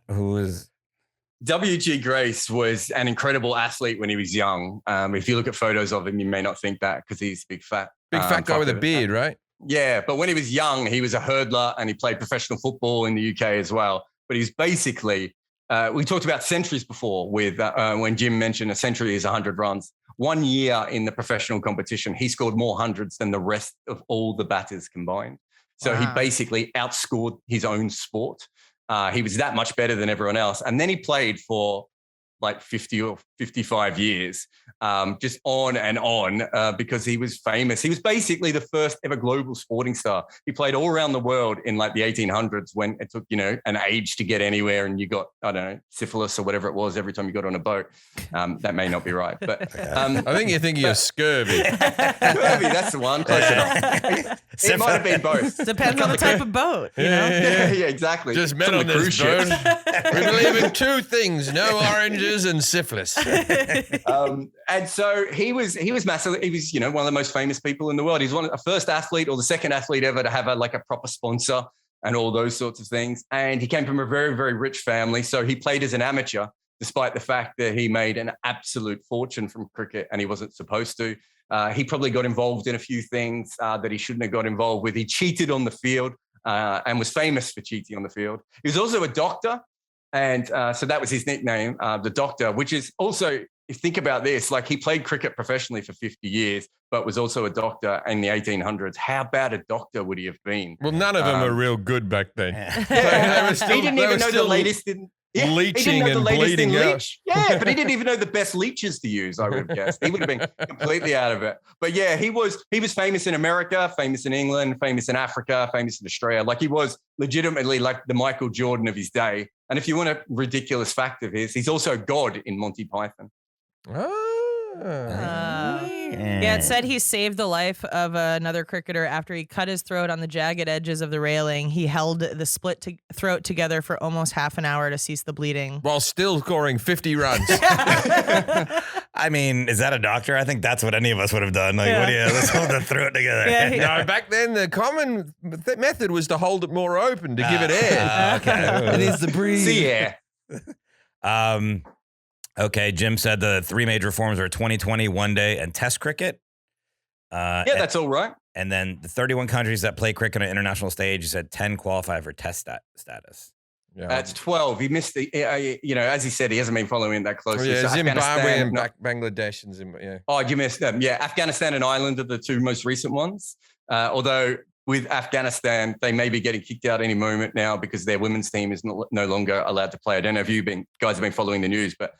W.G. Grace was an incredible athlete when he was young. If you look at photos of him, you may not think that because he's big fat guy with a beard, right? Yeah, but when he was young, he was a hurdler and he played professional football in the UK as well. But he's basically, we talked about centuries before with when Jim mentioned a century is 100 runs. 1 year in the professional competition, he scored more hundreds than the rest of all the batters combined. So he basically outscored his own sport. He was that much better than everyone else. And then he played for like 50 or 55 years, just on and on because he was famous. He was basically the first ever global sporting star. He played all around the world in like the 1800s when it took, an age to get anywhere and you got, I don't know, syphilis or whatever it was every time you got on a boat. That may not be right, but I think you're thinking of scurvy. Scurvy, that's the one. Close enough. It might have been both. Depends on the type of boat, Yeah, exactly. Just men on this boat. We believe in two things: no oranges and syphilis. And so he was massive. He was, one of the most famous people in the world. He's the first athlete or the second athlete ever to have a proper sponsor and all those sorts of things. And he came from a very, very rich family. So he played as an amateur, despite the fact that he made an absolute fortune from cricket and he wasn't supposed to. He probably got involved in a few things that he shouldn't have got involved with. He cheated on the field and was famous for cheating on the field. He was also a doctor. And so that was his nickname, the Doctor, which is also, if you think about this, like he played cricket professionally for 50 years, but was also a doctor in the 1800s. How bad a doctor would he have been? Well, none of them are real good back then. He didn't even know the latest in... Yeah, leeching and bleeding out. Yeah, but he didn't even know the best leeches to use, I would guess. He would have been completely out of it. But yeah, he was famous in America, famous in England, famous in Africa, famous in Australia. Like he was legitimately like the Michael Jordan of his day. And if you want a ridiculous fact of his, he's also God in Monty Python. Yeah, it said he saved the life of another cricketer after he cut his throat on the jagged edges of the railing. He held the split throat together for almost half an hour to cease the bleeding. While still scoring 50 runs. I mean, is that a doctor? I think that's what any of us would have done. Like, let's hold the throat together. No, back then the common method was to hold it more open to give it air. Okay. It needs to breathe. See air. Okay, Jim said the three major forms are 2020, one day, and test cricket. That's all right. And then the 31 countries that play cricket on an international stage, you said 10 qualify for test status. Yeah. That's 12. He missed the, as he said, he hasn't been following that closely. Yeah, so Zimbabwe and Bangladesh and Zimbabwe. Yeah. Oh, you missed them. Yeah, Afghanistan and Ireland are the two most recent ones. Although with Afghanistan, they may be getting kicked out any moment now because their women's team is no longer allowed to play. I don't know if guys have been following the news, but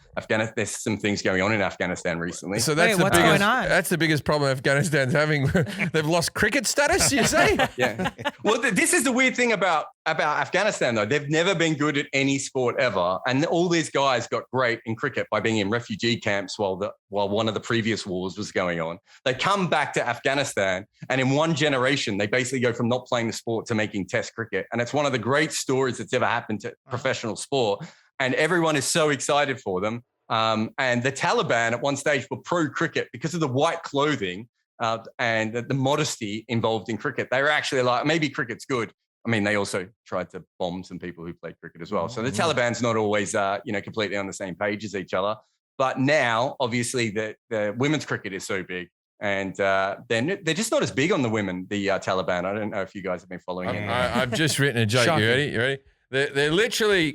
there's some things going on in Afghanistan recently. So that's what's going on? That's the biggest problem Afghanistan's having. They've lost cricket status, you say? Yeah. Well, this is the weird thing about Afghanistan, though. They've never been good at any sport ever. And all these guys got great in cricket by being in refugee camps while one of the previous wars was going on. They come back to Afghanistan, and in one generation, they basically go from not playing the sport to making test cricket. And it's one of the great stories that's ever happened to professional sport. And everyone is so excited for them. And the Taliban at one stage were pro cricket because of the white clothing and the modesty involved in cricket. They were actually like, maybe cricket's good. I mean, they also tried to bomb some people who played cricket as well. So the Taliban's not always, completely on the same page as each other. But now, obviously, the women's cricket is so big. And they're just not as big on the women, the Taliban. I don't know if you guys have been following it. I've just written a joke. You ready? They're literally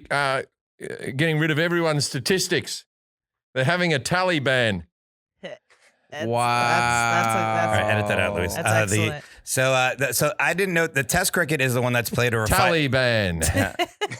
getting rid of everyone's statistics. They're having a Taliban. Wow. All right, edit that out, Louis. That's excellent. So I didn't know the test cricket is the one that's played over Taliban.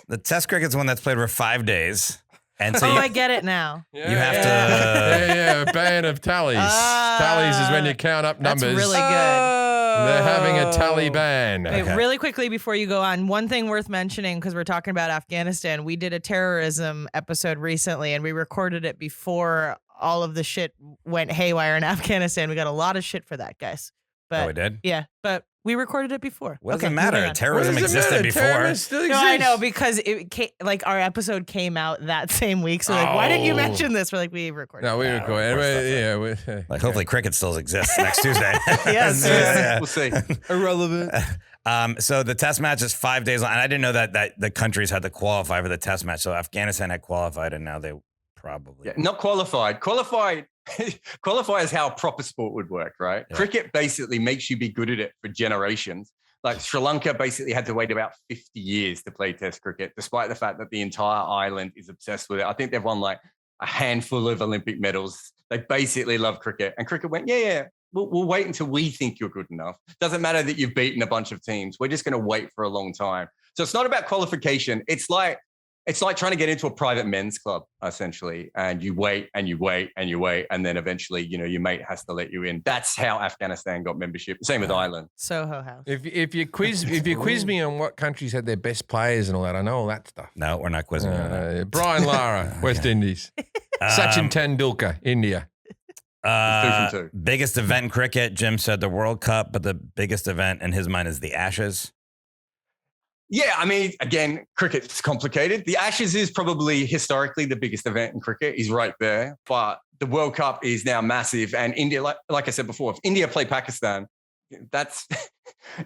The test cricket is the one that's played over 5 days. And so I get it now. You have to. A ban of tallies. Tallies is when you count up numbers. That's really good. They're having a Taliban. Wait, really quickly before you go on, one thing worth mentioning, because we're talking about Afghanistan, we did a terrorism episode recently and we recorded it before all of the shit went haywire in Afghanistan. We got a lot of shit for that, guys. But, we did? Yeah, but we recorded it before. What does it matter? Terrorism existed before. Terrorists still exist. No, I know, because it came, like, our episode came out that same week. So like, why didn't you mention this? We're like, we recorded. No, we recorded. Yeah, Like, hopefully cricket still exists next Tuesday. Yes. Yeah. We'll see. Irrelevant. So the test match is 5 days long. And I didn't know that the countries had to qualify for the test match. So Afghanistan had qualified and now they probably. Yeah, not qualified. Qualify is how a proper sport would work, right? Yeah. Cricket basically makes you be good at it for generations. Like Sri Lanka basically had to wait about 50 years to play test cricket, despite the fact that the entire island is obsessed with it. I think they've won like a handful of Olympic medals. They basically love cricket. And cricket went, yeah, we'll wait until we think you're good enough. Doesn't matter that you've beaten a bunch of teams. We're just going to wait for a long time. So it's not about qualification. It's like trying to get into a private men's club, essentially. And you wait and you wait and you wait. And then eventually, your mate has to let you in. That's how Afghanistan got membership. Same with Ireland. Soho House. If you quiz me on what countries had their best players and all that, I know all that stuff. No, we're not quizzing you on that. Brian Lara, West Indies. Sachin Tendulkar, India. Biggest event in cricket, Jim said the World Cup, but the biggest event in his mind is the Ashes. Yeah, I mean, again, cricket's complicated. The Ashes is probably historically the biggest event in cricket. He's right there. But the World Cup is now massive. And India, like I said before, if India play Pakistan, that's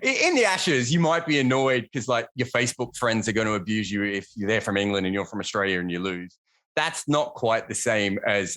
in the Ashes, you might be annoyed because like your Facebook friends are going to abuse you if they're from England and you're from Australia and you lose. That's not quite the same as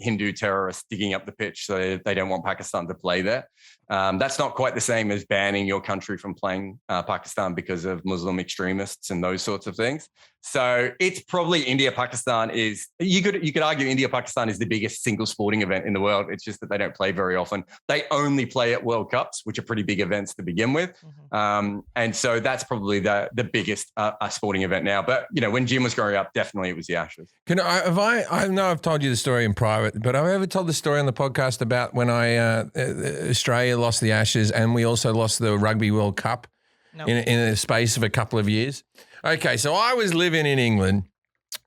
Hindu terrorists digging up the pitch so they don't want Pakistan to play there. That's not quite the same as banning your country from playing Pakistan because of Muslim extremists and those sorts of things. So it's probably India-Pakistan is, you could argue India-Pakistan is the biggest single sporting event in the world. It's just that they don't play very often. They only play at World Cups, which are pretty big events to begin with. Mm-hmm. And so that's probably the biggest sporting event now. But, when Jim was growing up, definitely it was the Ashes. I know I've told you the story in private, but have I ever told the story on the podcast about when Australia lost the Ashes and we also lost the Rugby World Cup in a space of a couple of years? Okay, so I was living in England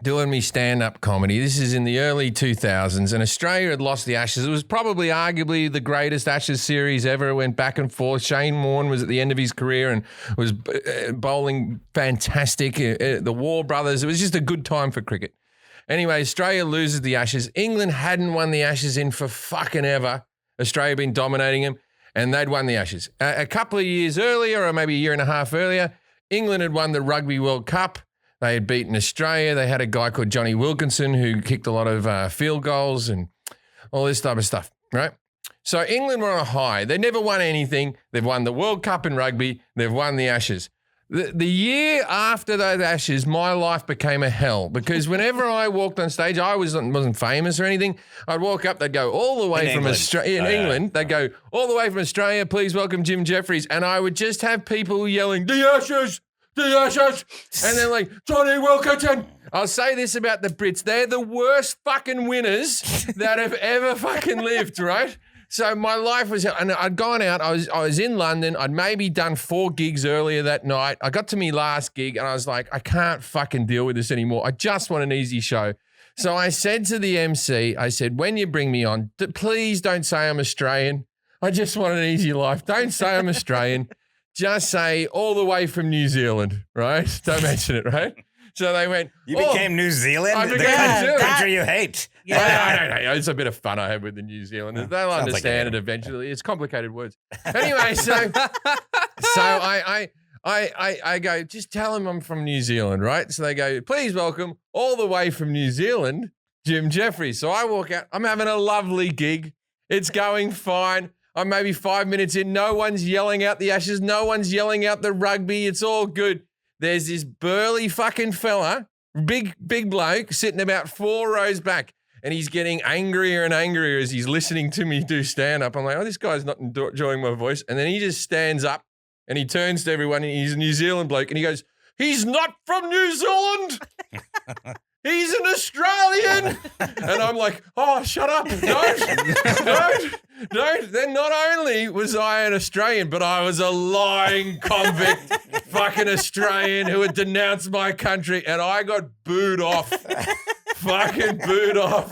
doing me stand-up comedy. This is in the early 2000s, and Australia had lost the Ashes. It was probably arguably the greatest Ashes series ever. It went back and forth. Shane Warne was at the end of his career and was bowling fantastic. The War Brothers. It was just a good time for cricket. Anyway, Australia loses the Ashes. England hadn't won the Ashes in for fucking ever. Australia had been dominating them, and they'd won the Ashes. A couple of years earlier, or maybe a year and a half earlier, England had won the Rugby World Cup. They had beaten Australia. They had a guy called Johnny Wilkinson who kicked a lot of field goals and all this type of stuff, right? So England were on a high. They never won anything. They've won the World Cup in rugby. They've won the Ashes. The year after those Ashes, my life became a hell because whenever I walked on stage, I wasn't famous or anything. I'd walk up, they'd go all the way from Australia. In England, they'd go all the way from Australia, please welcome Jim Jefferies. And I would just have people yelling, the Ashes! The Ashes! And they're like, Johnny Wilkinson! I'll say this about the Brits. They're the worst fucking winners that have ever fucking lived, right? So my life was, and I'd gone out, I was in London, I'd maybe done 4 gigs earlier that night. I got to my last gig and I was like, I can't fucking deal with this anymore. I just want an easy show. So I said to the MC, I said, when you bring me on, please don't say I'm Australian. I just want an easy life. Don't say I'm Australian. Just say all the way from New Zealand, right? Don't mention it, right? So they went, you became New Zealand? I became the country you hate. Yeah. I don't. It's a bit of fun I had with the New Zealanders. They'll understand it eventually. It's complicated words. Anyway, so I go, just tell them I'm from New Zealand, right? So they go, please welcome all the way from New Zealand, Jim Jefferies. So I walk out. I'm having a lovely gig. It's going fine. I'm maybe 5 minutes in. No one's yelling out the Ashes. No one's yelling out the rugby. It's all good. There's this burly fucking fella, big bloke, sitting about 4 rows back. And he's getting angrier and angrier as he's listening to me do stand-up. I'm like, oh, this guy's not enjoying my voice. And then he just stands up and he turns to everyone and he's a New Zealand bloke. And he goes, he's not from New Zealand. he's an Australian. And I'm like, oh, shut up. Don't. Then not only was I an Australian, but I was a lying convict fucking Australian who had denounced my country, and I got booed off. Fucking booed off.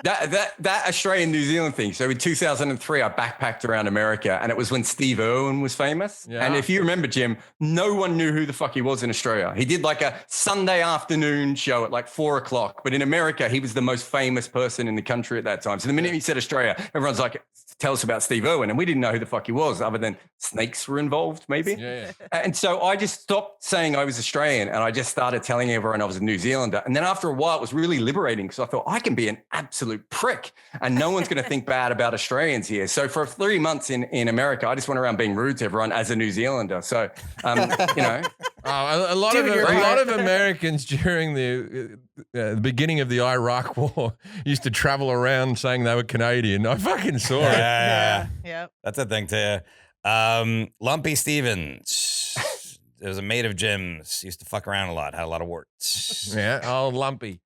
That Australian New Zealand thing. So in 2003, I backpacked around America, and it was when Steve Irwin was famous. Yeah. And if you remember, Jim, no one knew who the fuck he was in Australia. He did like a Sunday afternoon show at like 4:00. But in America, he was the most famous person in the country at that time. So the minute he said Australia, everyone's like, tell us about Steve Irwin. And we didn't know who the fuck he was, other than snakes were involved, maybe. Yeah. And so I just stopped saying I was Australian, and I just started telling everyone I was a New Zealander. And then after a while, it was really liberating, because I thought I can be an absolute prick and no one's going to think bad about Australians here. So for 3 months in America, I just went around being rude to everyone as a New Zealander. So, you know. A lot of Americans during the beginning of the Iraq War used to travel around saying they were Canadian. I fucking saw it. Yeah. That's a thing too. Lumpy Stevens. There was a mate of Jim's. Used to fuck around a lot. Had a lot of warts. Yeah. Oh, Lumpy.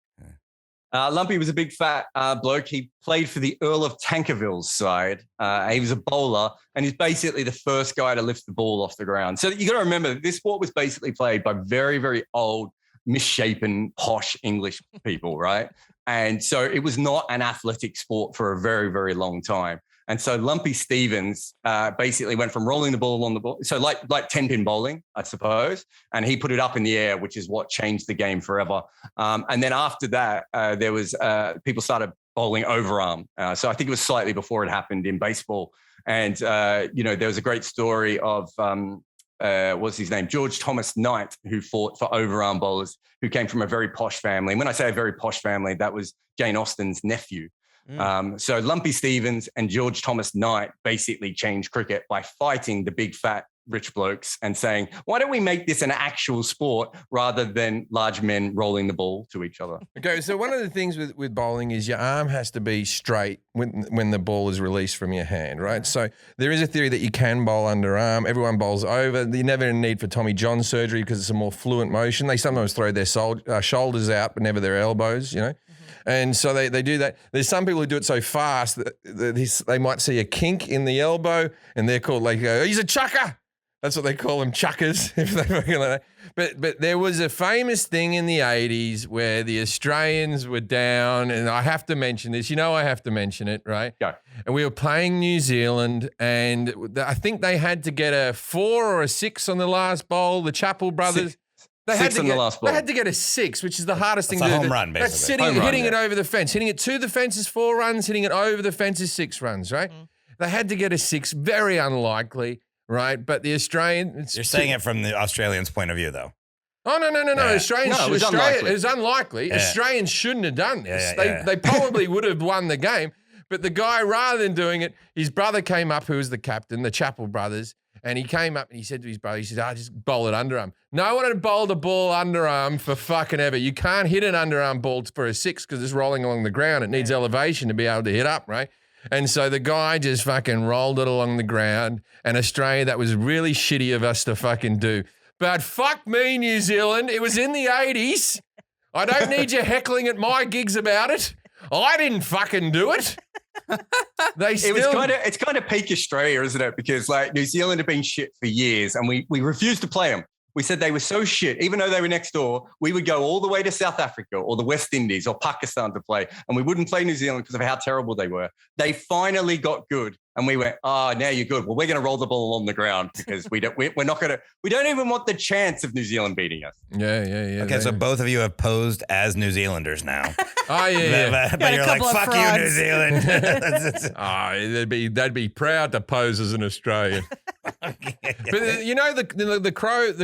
Lumpy was a big fat bloke. He played for the Earl of Tankerville's side. He was a bowler, and he's basically the first guy to lift the ball off the ground. So you got to remember, this sport was basically played by very, very old, misshapen, posh English people, right? And so it was not an athletic sport for a very, very long time. And so Lumpy Stevens basically went from rolling the ball along the ball, so like 10-pin bowling, I suppose, and he put it up in the air, which is what changed the game forever. And then after that, there was people started bowling overarm. So I think it was slightly before it happened in baseball. And there was a great story of what's his name, George Thomas Knight, who fought for overarm bowlers, who came from a very posh family. And when I say a very posh family, that was Jane Austen's nephew. So Lumpy Stevens and George Thomas Knight basically changed cricket by fighting the big fat rich blokes and saying, why don't we make this an actual sport rather than large men rolling the ball to each other? Okay, so one of the things with bowling is your arm has to be straight when the ball is released from your hand, right? So there is a theory that you can bowl underarm. Everyone bowls over. You never need for Tommy John surgery because it's a more fluent motion. They sometimes throw their shoulders out, but never their elbows, you know? And so they do that. There's some people who do it so fast that they might see a kink in the elbow and they're called, like, he's a chucker. That's what they call them, chuckers. If they fucking like that. But there was a famous thing in the 80s where the Australians were down, and I have to mention this. You know I have to mention it, right? Yeah. And we were playing New Zealand, and I think they had to get a 4 or a 6 on the last bowl, the Chappell brothers. They had to get a 6, which is the hardest thing to do. Home run, basically. That's hitting it over the fence. Hitting it to the fence is 4 runs. Hitting it over the fence is 6 runs, right? They had to get a 6. Very unlikely, right? But the Australian... You're saying it from the Australians' point of view, though. Oh, no. Yeah. It was unlikely. Yeah. Australians shouldn't have done this. They probably would have won the game. But the guy, rather than doing it, his brother came up, who was the captain, the Chappell brothers, and he came up and he said to his brother, he said, just bowl it underarm. No one had bowled a ball underarm for fucking ever. You can't hit an underarm ball for a 6 because it's rolling along the ground. It needs elevation to be able to hit up, right? And so the guy just fucking rolled it along the ground. And Australia, that was really shitty of us to fucking do. But fuck me, New Zealand. It was in the 80s. I don't need you heckling at my gigs about it. I didn't fucking do it. It's kind of peak Australia, isn't it? Because like New Zealand have been shit for years, and we refused to play them. We said they were so shit, even though they were next door, we would go all the way to South Africa or the West Indies or Pakistan to play, and we wouldn't play New Zealand because of how terrible they were. They finally got good, and we went, now you're good. Well, we're going to roll the ball along the ground because we don't even want the chance of New Zealand beating us. Yeah. Okay, so both of you have posed as New Zealanders now. Oh, yeah. But you're like, fuck you, New Zealand. They'd be proud to pose as an Australian. But you know the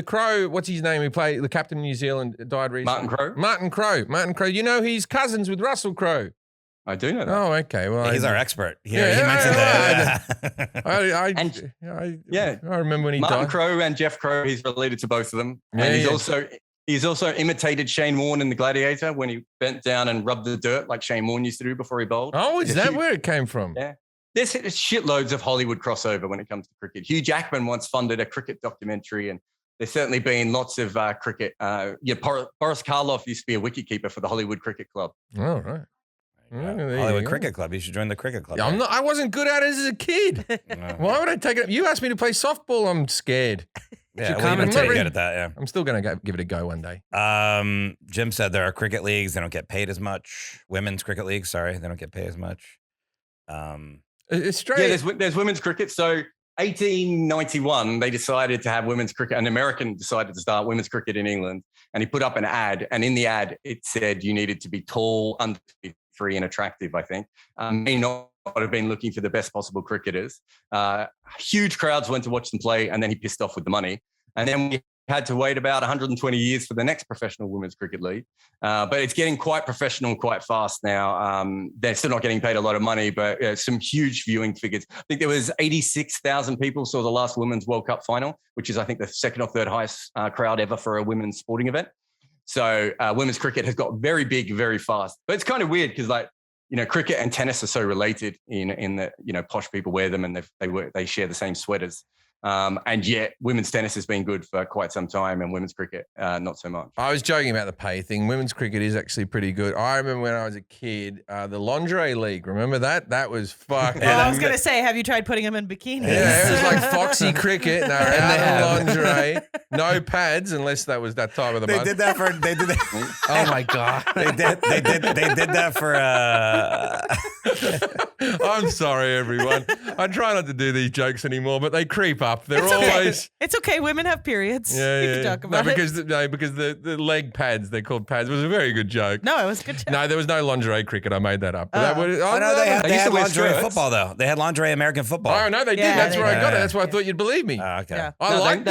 crow, what's his name? He played the captain of New Zealand, died recently. Martin Crowe. You know he's cousins with Russell Crowe. I do know that. Oh, okay. Well, he's our expert. He mentioned that. I remember when he Martin died. Crowe and Jeff Crowe. He's related to both of them, and he's also imitated Shane Warne in The Gladiator when he bent down and rubbed the dirt like Shane Warne used to do before he bowled. Oh, is that where it came from? Yeah. There's shitloads of Hollywood crossover when it comes to cricket. Hugh Jackman once funded a cricket documentary, and there's certainly been lots of cricket. Boris Karloff used to be a wicketkeeper for the Hollywood Cricket Club. Oh, right. Hollywood Cricket Club. You should join the cricket club. Yeah, I wasn't good at it as a kid. Why would I take it up? You asked me to play softball. I'm scared. Yeah, well, you're pretty good at that. Yeah, I'm still going to give it a go one day. Jim said there are cricket leagues. They don't get paid as much. Women's cricket leagues. Sorry, they don't get paid as much. Australia. Yeah, there's women's cricket. So 1891, they decided to have women's cricket. An American decided to start women's cricket in England, and he put up an ad. And in the ad, it said you needed to be tall, under 3 and attractive, I think. May not have been looking for the best possible cricketers. Huge crowds went to watch them play, and then he pissed off with the money. And then we had to wait about 120 years for the next professional women's cricket league. But it's getting quite professional quite fast now. They're still not getting paid a lot of money, but some huge viewing figures. I think there was 86,000 people saw the last Women's World Cup final, which is, I think, the second or third highest crowd ever for a women's sporting event. So women's cricket has got very big, very fast. But it's kind of weird because, cricket and tennis are so related in that, posh people wear them and they share the same sweaters. And yet women's tennis has been good for quite some time and women's cricket, not so much. I was joking about the pay thing. Women's cricket is actually pretty good. I remember when I was a kid, the lingerie league, remember that? That was fucking... Well, I was going to say, have you tried putting them in bikinis? Yeah, it was like Foxy cricket. And they were out of lingerie, no pads, unless that was that time of the month. They did that. Oh my God. They did that for... I'm sorry, everyone. I try not to do these jokes anymore, but they creep up. They're It's always... okay. It's okay. Women have periods. Yeah, you can talk about it. Because the leg pads, they're called pads. It was a very good joke. No, it was a good joke. No, there was no lingerie cricket. I made that up. But they had lingerie football, though. They had lingerie American football. Oh, no, they did. That's where I got it. That's why I thought you'd believe me. Okay. Yeah.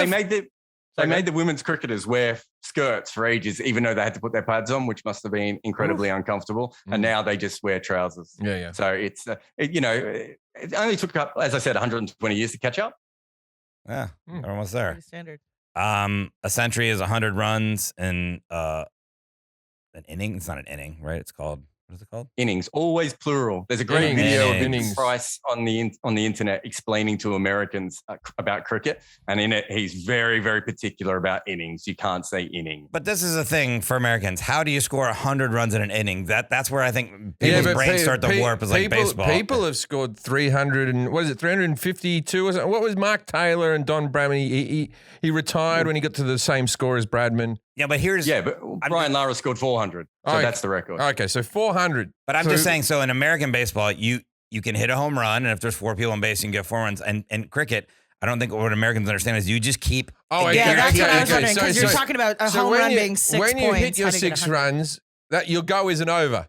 They made the women's cricketers wear skirts for ages, even though they had to put their pads on, which must have been incredibly uncomfortable. And now they just wear trousers. Yeah. So it's, it only took up, as I said, 120 years to catch up. Yeah, they're almost there. Pretty standard. A century is 100 runs and an inning. It's not an inning, right? It's called, what is it called? Innings, always plural. There's a great video of Innings Price on the internet explaining to Americans about cricket, and in it he's very, very particular about innings. You can't say inning. But this is a thing for Americans. How do you score 100 runs in an inning? That's where I think people's brains start to warp. Is like baseball. People have scored 300 and 352 or something. What was Mark Taylor and Don Bradman? He retired when he got to the same score as Bradman. Yeah, but Brian Lara scored 400, so that's the record. Okay, so 400. But I'm just saying, so in American baseball, you can hit a home run, and if there's 4 people on base, you can get 4 runs. And cricket, I don't think what Americans understand is you just keep. Oh, yeah, that's what I was wondering, because you're talking about a home run being 6 points. When you hit your 6 runs, that your go isn't over.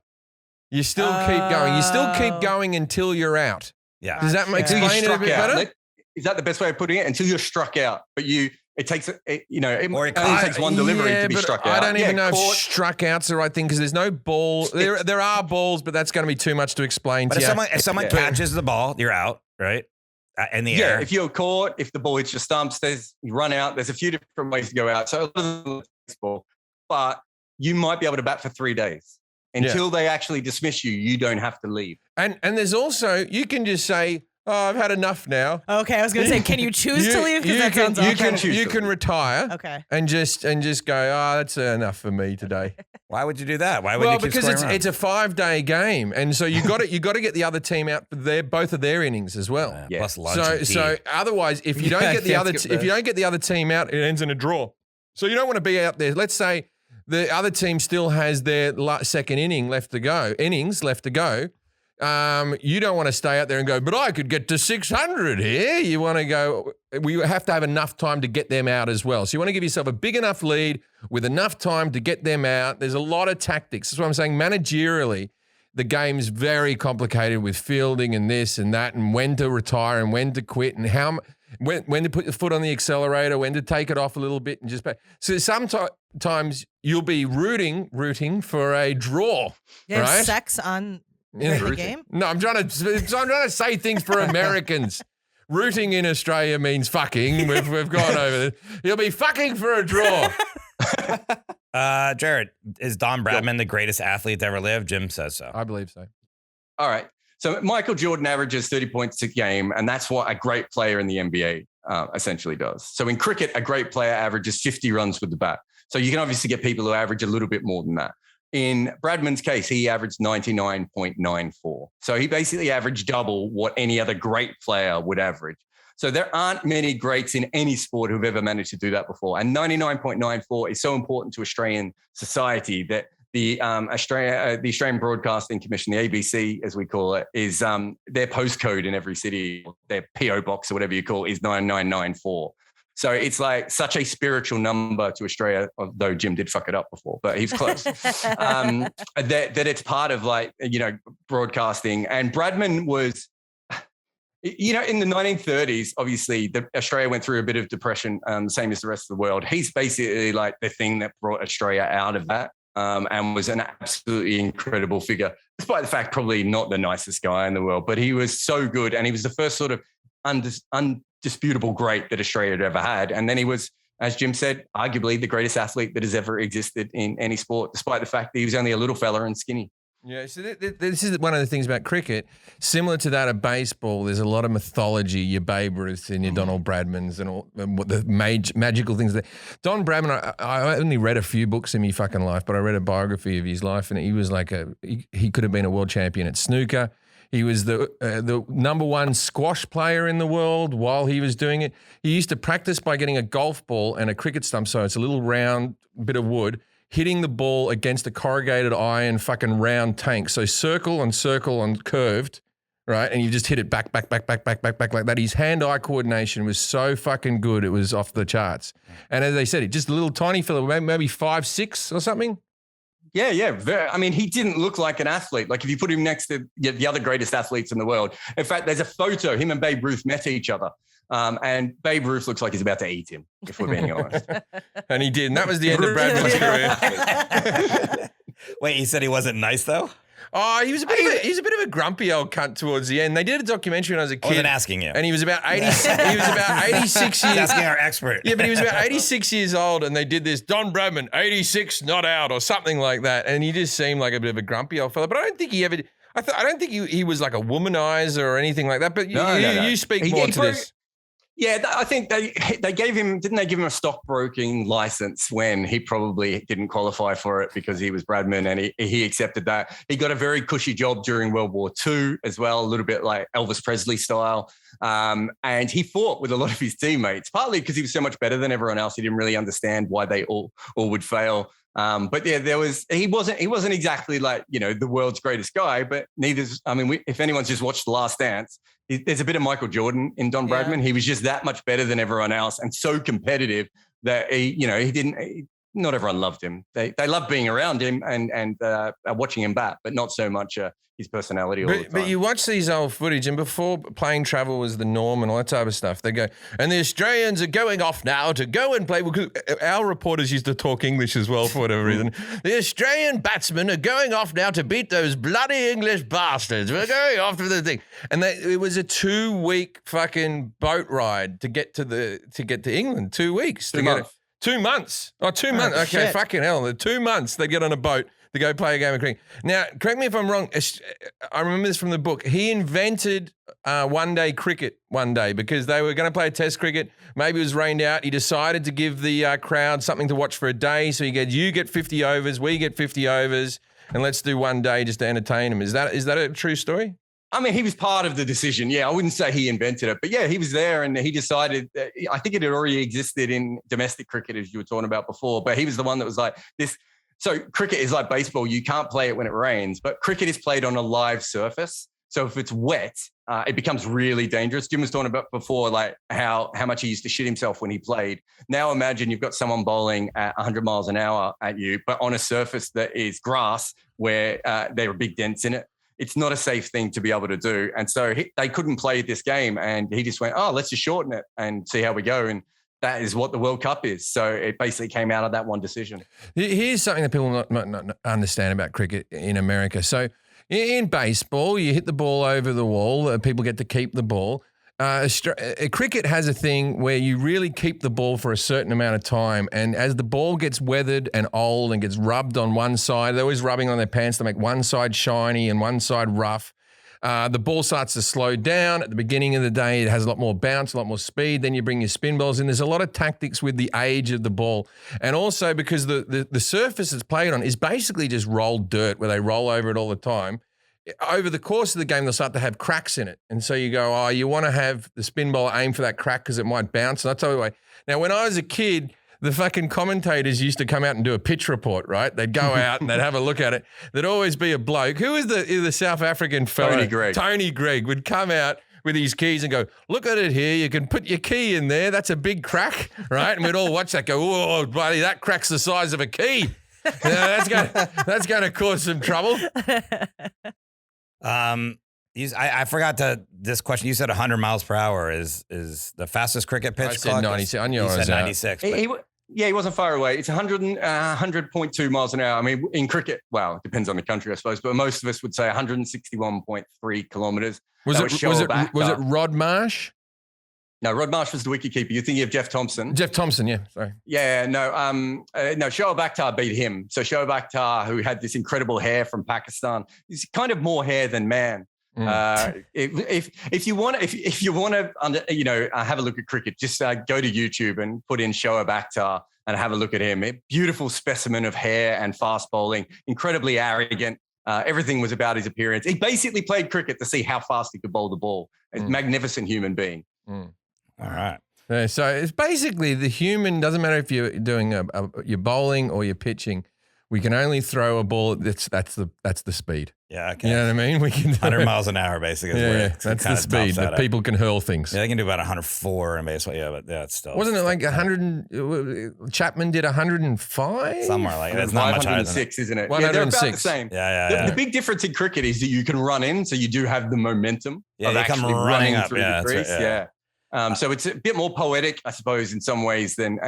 You still keep going. You still keep going until you're out. Yeah. Does that explain it a bit better? Is that the best way of putting it? Until you're struck out, but it only takes one delivery to be struck out. I don't even know if struck out's the right thing because there's no ball. There are balls, but that's going to be too much to explain to you. If someone catches the ball, you're out, right? In the air. Yeah, if you're caught, if the ball hits your stumps, you run out. There's a few different ways to go out. So baseball, but you might be able to bat for 3 days. Until they actually dismiss you, you don't have to leave. And there's also, you can just say, oh, I've had enough now. Okay, I was going to say, can you choose to leave? Because that sounds awful. You can retire. Okay. And just go, oh, that's enough for me today. Why would you do that? Why would you keep because it's a 5-day game, and so you got to get the other team out for both of their innings as well. Yeah. Plus lunch. So otherwise, if you don't get the other team out, it ends in a draw. So you don't want to be out there. Let's say the other team still has their second innings left to go. You don't want to stay out there and go, but I could get to 600 here. You want to go, we have to have enough time to get them out as well. So you want to give yourself a big enough lead with enough time to get them out. There's a lot of tactics. That's what I'm saying. Managerially, the game's very complicated with fielding and this and that and when to retire and when to quit and when to put your foot on the accelerator, when to take it off a little bit and just back. So sometimes you'll be rooting for a draw, right? Sex on the game? No, I'm trying to say things for Americans. Rooting in Australia means fucking. We've gone over this. You'll be fucking for a draw. Jarrod, is Don Bradman the greatest athlete to ever live? Jim says so. I believe so. All right. So Michael Jordan averages 30 points a game, and that's what a great player in the NBA essentially does. So in cricket, a great player averages 50 runs with the bat. So you can obviously get people who average a little bit more than that. In Bradman's case, he averaged 99.94. So he basically averaged double what any other great player would average. So there aren't many greats in any sport who've ever managed to do that before. And 99.94 is so important to Australian society that the Australian Broadcasting Commission, the ABC, as we call it, is their postcode in every city, their PO box or whatever you call it, is 9994. So it's like such a spiritual number to Australia, although Jim did fuck it up before, but he's close. that it's part of broadcasting. And Bradman was, in the 1930s, obviously, Australia went through a bit of depression, same as the rest of the world. He's basically like the thing that brought Australia out of that. And was an absolutely incredible figure, despite the fact probably not the nicest guy in the world, but he was so good. And he was the first sort of undisputable great that Australia had ever had. And then he was, as Jim said, arguably the greatest athlete that has ever existed in any sport, despite the fact that he was only a little fella and skinny. Yeah, so this is one of the things about cricket. Similar to that of baseball, there's a lot of mythology, your Babe Ruth and your Donald Bradmans and all what the magical things. Don Bradman, I only read a few books in my fucking life, but I read a biography of his life, and he was like he could have been a world champion at snooker. He was the number one squash player in the world while he was doing it. He used to practice by getting a golf ball and a cricket stump, so it's a little round bit of wood, hitting the ball against a corrugated iron fucking round tank. So circle and curved, right? And you just hit it back like that. His hand-eye coordination was so fucking good, it was off the charts. And as they said, just a little tiny fella, maybe 5'6" or something. Yeah. I mean, he didn't look like an athlete. Like if you put him next to the other greatest athletes in the world. In fact, there's a photo, him and Babe Ruth met each other. And Babe Ruth looks like he's about to eat him, if we're being honest. And he did. And that was the end of Bradman's career. Wait, he said he wasn't nice though? Oh, he was a bit of a grumpy old cunt towards the end. They did a documentary when I was a kid. I wasn't asking you. And he was about 86 years. Asking our expert. Yeah, but he was about 86 years old, and they did this Don Bradman, 86, not out, or something like that. And he just seemed like a bit of a grumpy old fella. But I don't think he ever. I don't think he was like a womanizer or anything like that. But you speak more to this. Yeah, I think they gave him, didn't they give him a stockbroking license when he probably didn't qualify for it because he was Bradman, and he accepted that. He got a very cushy job during World War II as well, a little bit like Elvis Presley style. And he fought with a lot of his teammates, partly because he was so much better than everyone else. He didn't really understand why they all would fail. But yeah, he wasn't exactly like, the world's greatest guy, but if anyone's just watched The Last Dance, there's a bit of Michael Jordan in Don Bradman. He was just that much better than everyone else and so competitive that not everyone loved him. They loved being around him and watching him bat, but not so much his personality all the time. But you watch these old footage, and before plane travel was the norm and all that type of stuff, they go, and the Australians are going off now to go and play, because our reporters used to talk English as well for whatever reason. The Australian batsmen are going off now to beat those bloody English bastards. We're going off to the thing. And it was a 2-week fucking boat ride to get to England. 2 weeks. 2 months. 2 months. Oh, 2 months. Oh, okay, shit. fucking hell. 2 months they get on a boat to go play a game of cricket. Now, correct me if I'm wrong. I remember this from the book. He invented one-day cricket one day because they were going to play a test cricket. Maybe it was rained out. He decided to give the crowd something to watch for a day. So you get 50 overs, we get 50 overs, and let's do one day just to entertain them. Is that a true story? I mean, he was part of the decision. Yeah, I wouldn't say he invented it, but yeah, he was there and he decided that, I think it had already existed in domestic cricket, as you were talking about before, but he was the one that was like this. So cricket is like baseball. You can't play it when it rains, but cricket is played on a live surface. So if it's wet, it becomes really dangerous. Jim was talking about before, like how much he used to shit himself when he played. Now imagine you've got someone bowling at 100 miles an hour at you, but on a surface that is grass where there are big dents in it. It's not a safe thing to be able to do. And so they couldn't play this game. And he just went, let's just shorten it and see how we go. And that is what the World Cup is. So it basically came out of that one decision. Here's something that people not understand about cricket in America. So in baseball, you hit the ball over the wall. People get to keep the ball. Cricket has a thing where you really keep the ball for a certain amount of time, and as the ball gets weathered and old and gets rubbed on one side, they're always rubbing on their pants to make one side shiny and one side rough. The ball starts to slow down. At the beginning of the day, it has a lot more bounce, a lot more speed. Then you bring your spin balls in. There's a lot of tactics with the age of the ball. And also because the surface it's played on is basically just rolled dirt where they roll over it all the time. Over the course of the game, they'll start to have cracks in it. And so you go, oh, you want to have the spin ball aim for that crack because it might bounce. And I'll tell you why. Now, when I was a kid, the fucking commentators used to come out and do a pitch report, right? They'd go out and they'd have a look at it. There'd always be a bloke. Who is the South African fella? Tony Gregg. Tony Gregg would come out with his keys and go, look at it here. You can put your key in there. That's a big crack, right? And we'd all watch that go, whoa, buddy, that crack's the size of a key. That's going to cause some trouble. I forgot this question. You said 100 miles per hour is the fastest cricket pitch. I said 96. I knew I was said 96. He wasn't far away. It's 100.2 miles an hour. I mean, in cricket, well, it depends on the country, I suppose, but most of us would say 161.3 kilometers. Was it Rod Marsh? No, Rod Marsh was the wicketkeeper. You're thinking of Jeff Thompson. Jeff Thompson, yeah. Sorry. Yeah, no, Shoaib Akhtar beat him. So Shoaib Akhtar, who had this incredible hair from Pakistan, he's kind of more hair than man. If you want to have a look at cricket, just go to YouTube and put in Shoaib Akhtar and have a look at him. A beautiful specimen of hair and fast bowling, incredibly arrogant. Everything was about his appearance. He basically played cricket to see how fast he could bowl the ball. A magnificent human being. All right. Yeah, so it's basically the human, doesn't matter if you're doing you're bowling or you're pitching, we can only throw a ball that's the speed. Yeah, okay. You know what I mean? We can 100 miles an hour basically. Yeah, that's the speed that people can hurl things. Yeah, they can do about 104 in baseball. Yeah, but yeah, it's still. Wasn't it like 100? Chapman did 105? Somewhere like that. It's not much higher than 106, isn't it? 106. Yeah, they're about the same. Yeah. The big difference in cricket is that you can run in, so you do have the momentum of actually come running up through the crease. Right, so it's a bit more poetic, I suppose, in some ways than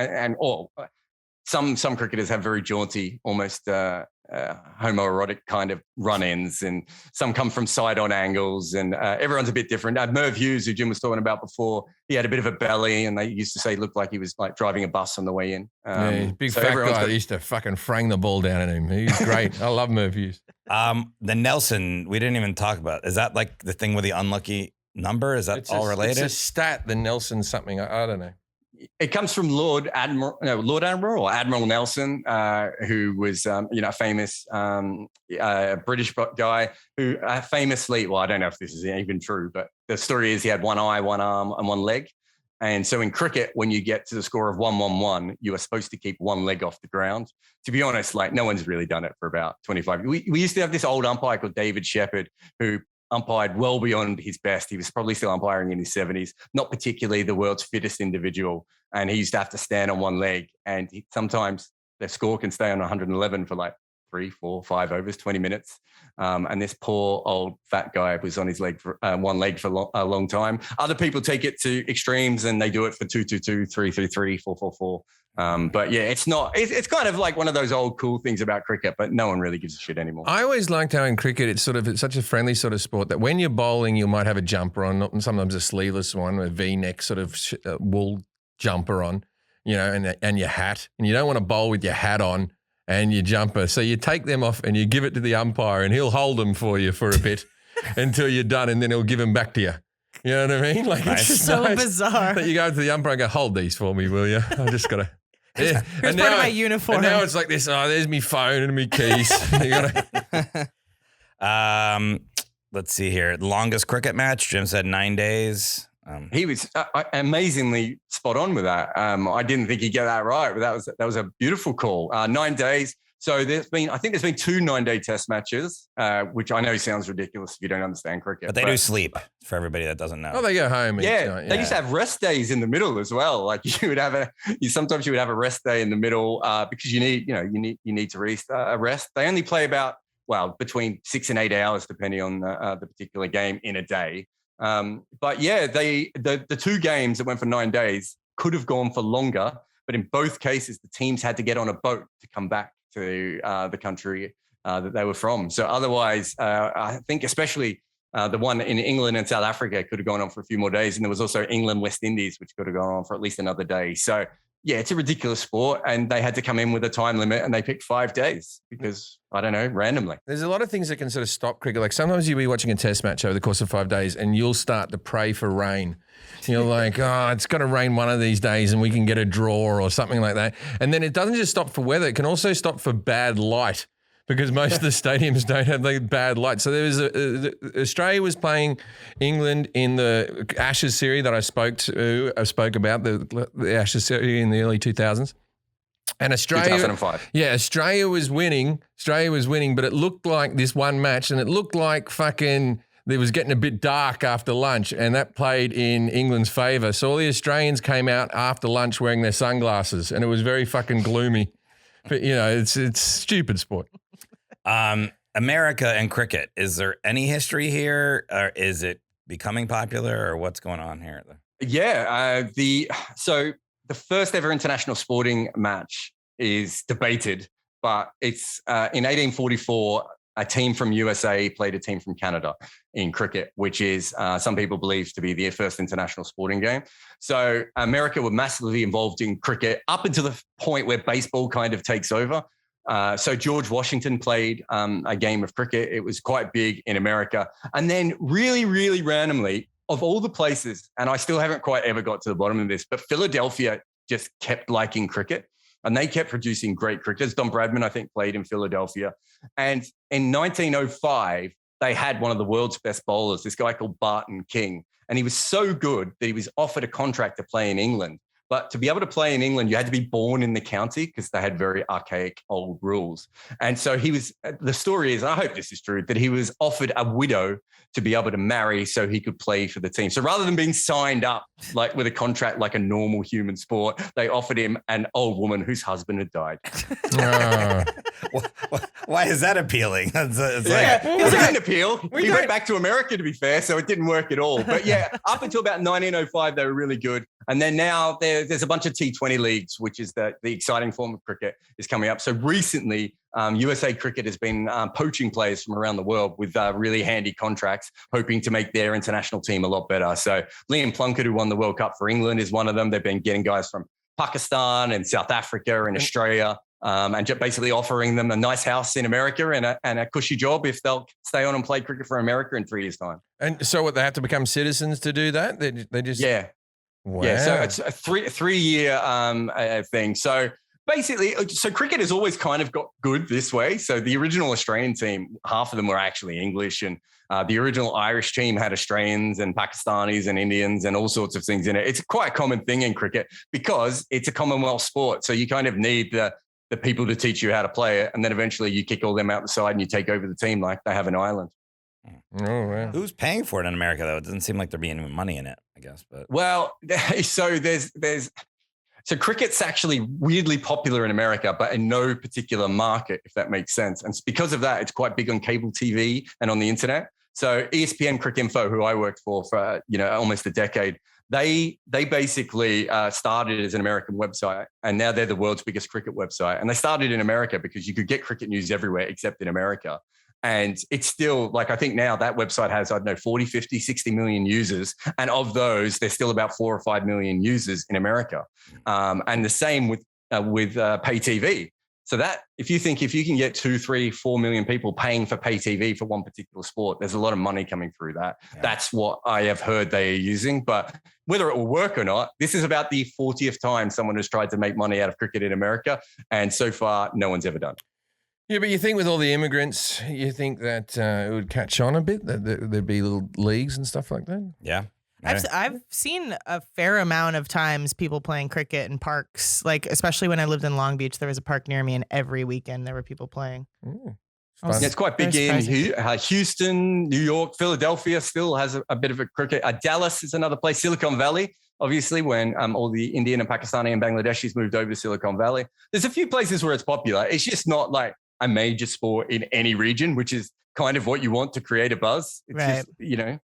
some cricketers have very jaunty, almost homoerotic kind of run-ins, and some come from side-on angles, and everyone's a bit different. Merv Hughes, who Jim was talking about before, he had a bit of a belly, and they used to say he looked like he was like driving a bus on the way in. Big fat guy that used to fucking frang the ball down at him. He's great. I love Merv Hughes. The Nelson, we didn't even talk about. Is that like the thing with the unlucky number? Is that all related? It's a stat, the Nelson something. I don't know. It comes from Lord Admiral Nelson, who was, a famous British guy who famously, well, I don't know if this is even true, but the story is he had one eye, one arm, and one leg. And so in cricket, when you get to the score of 1-1-1, you are supposed to keep one leg off the ground. To be honest, like no one's really done it for about 25 years. We used to have this old umpire called David Shepherd who umpired well beyond his best. He was probably still umpiring in his 70s, not particularly the world's fittest individual. And he used to have to stand on one leg. And sometimes their score can stay on 111 for like 3, 4, 5 overs, 20 minutes. And this poor old fat guy was on his leg for one leg for a long time. Other people take it to extremes and they do it for 2-2-2, 3-3-3, 4-4-4. But yeah, it's it's kind of like one of those old cool things about cricket, but no one really gives a shit anymore. I always liked how in cricket, it's such a friendly sort of sport that when you're bowling, you might have a jumper on, and sometimes a sleeveless one, a V-neck sort of wool jumper on, and your hat, and you don't want to bowl with your hat on and your jumper. So you take them off and you give it to the umpire and he'll hold them for you for a bit until you're done, and then he'll give them back to you. You know what I mean? Like it's just so bizarre that you go to the umpire and go, hold these for me, will you? I just got to. Yeah. Here's part of my uniform. And now it's like this. Oh, there's me phone and me keys. Let's see here. Longest cricket match. Jim said 9 days. He was amazingly spot on with that. I didn't think he'd get that right, but that was a beautiful call. 9 days. So I think there's been 2 9-day test matches, which I know sounds ridiculous if you don't understand cricket. But they do sleep, for everybody that doesn't know. Oh, they go home. Yeah, they used to have rest days in the middle as well. Like sometimes you would have a rest day in the middle because you need to rest. They only play between 6 and 8 hours depending on the particular game in a day. But yeah, the 2 games that went for 9 days could have gone for longer, but in both cases the teams had to get on a boat to come back to the country that they were from. So otherwise, I think especially the one in England and South Africa could have gone on for a few more days. And there was also England, West Indies, which could have gone on for at least another day. So it's a ridiculous sport, and they had to come in with a time limit, and they picked 5 days because, I don't know, randomly. There's a lot of things that can sort of stop cricket. Like sometimes you'll be watching a test match over the course of 5 days and you'll start to pray for rain. You're like, oh, it's got to rain one of these days and we can get a draw or something like that. And then it doesn't just stop for weather. It can also stop for bad light, because most of the stadiums don't have the bad light. So there was Australia was playing England in the Ashes series that I spoke about, the Ashes series in the early 2000s. And Australia, 2005. Yeah, Australia was winning, but it looked like this one match, and it looked like fucking it was getting a bit dark after lunch, and that played in England's favour. So all the Australians came out after lunch wearing their sunglasses, and it was very fucking gloomy. But, you know, it's stupid sport. America and cricket, is there any history here, or is it becoming popular, or what's going on here? Yeah, so the first ever international sporting match is debated, but it's in 1844, a team from USA played a team from Canada in cricket, which is some people believe to be the first international sporting game. So America were massively involved in cricket up until the point where baseball kind of takes over. So George Washington played a game of cricket. It was quite big in America. And then really, really randomly, of all the places, and I still haven't quite ever got to the bottom of this, but Philadelphia just kept liking cricket, and they kept producing great cricketers. Don Bradman, I think, played in Philadelphia. And in 1905, they had one of the world's best bowlers, this guy called Barton King. And he was so good that he was offered a contract to play in England. But to be able to play in England, you had to be born in the county because they had very archaic old rules. And so the story is, I hope this is true, that he was offered a widow to be able to marry so he could play for the team. So rather than being signed up like with a contract like a normal human sport, they offered him an old woman whose husband had died. Why is that appealing? It didn't appeal. He went back to America, to be fair, so it didn't work at all. But yeah, up until about 1905, they were really good. And then now there's a bunch of T20 leagues, which is the exciting form of cricket is coming up. So recently, USA Cricket has been poaching players from around the world with really handy contracts, hoping to make their international team a lot better. So Liam Plunkett, who won the World Cup for England, is one of them. They've been getting guys from Pakistan and South Africa and Australia, and just basically offering them a nice house in America and a cushy job if they'll stay on and play cricket for America in 3 years' time. And so what, they have to become citizens to do that? They just... Yeah. Wow. Yeah, so it's a three-year thing. So basically, so cricket has always kind of got good this way. So the original Australian team, half of them were actually English, and the original Irish team had Australians and Pakistanis and Indians and all sorts of things in it. It's quite a common thing in cricket because it's a Commonwealth sport. So you kind of need the people to teach you how to play it, and then eventually you kick all them out the side and you take over the team like they have an island. Oh, wow. Who's paying for it in America, though? It doesn't seem like there being any money in it, I guess. But well, so so cricket's actually weirdly popular in America, but in no particular market, if that makes sense. And because of that, it's quite big on cable TV and on the internet. So ESPN Cricinfo, who I worked for almost a decade, they basically started as an American website, and now they're the world's biggest cricket website. And they started in America because you could get cricket news everywhere except in America. And it's still, like, I think now that website has, 40, 50, 60 million users. And of those, there's still about 4 or 5 million users in America. And the same with pay TV. So that if you can get 2, 3, 4 million people paying for pay TV for one particular sport, there's a lot of money coming through that. Yeah. That's what I have heard they are using. But whether it will work or not, this is about the 40th time someone has tried to make money out of cricket in America. And so far, no one's ever done. Yeah, but you think with all the immigrants, you think that it would catch on a bit, that there'd be little leagues and stuff like that? Yeah. I've seen a fair amount of times people playing cricket in parks, like especially when I lived in Long Beach, there was a park near me and every weekend there were people playing. It's quite big in Houston, New York, Philadelphia still has a bit of a cricket. Dallas is another place, Silicon Valley, obviously, when all the Indian and Pakistani and Bangladeshis moved over to Silicon Valley. There's a few places where it's popular. It's just not like a major sport in any region, which is kind of what you want to create a buzz. It's right. just,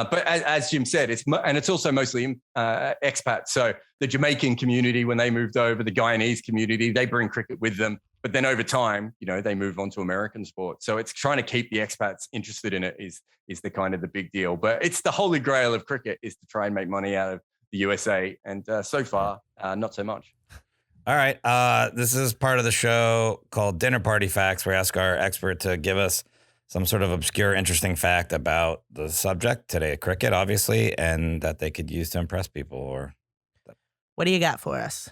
but as Jim said, it's also mostly expats. So the Jamaican community, when they moved over, the Guyanese community, they bring cricket with them. But then over time, they move on to American sport. So it's trying to keep the expats interested in it is the kind of the big deal. But it's the holy grail of cricket is to try and make money out of the USA. And so far, not so much. All right. This is part of the show called Dinner Party Facts, where we ask our expert to give us some sort of obscure, interesting fact about the subject today, cricket, obviously, and that they could use to impress people. Or what do you got for us?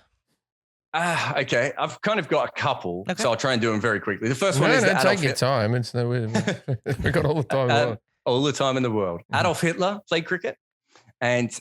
Okay, I've kind of got a couple, so I'll try and do them very quickly. The first one is don't take your time. It's no, we've got all the time. All the time in the world. Adolf Hitler played cricket, and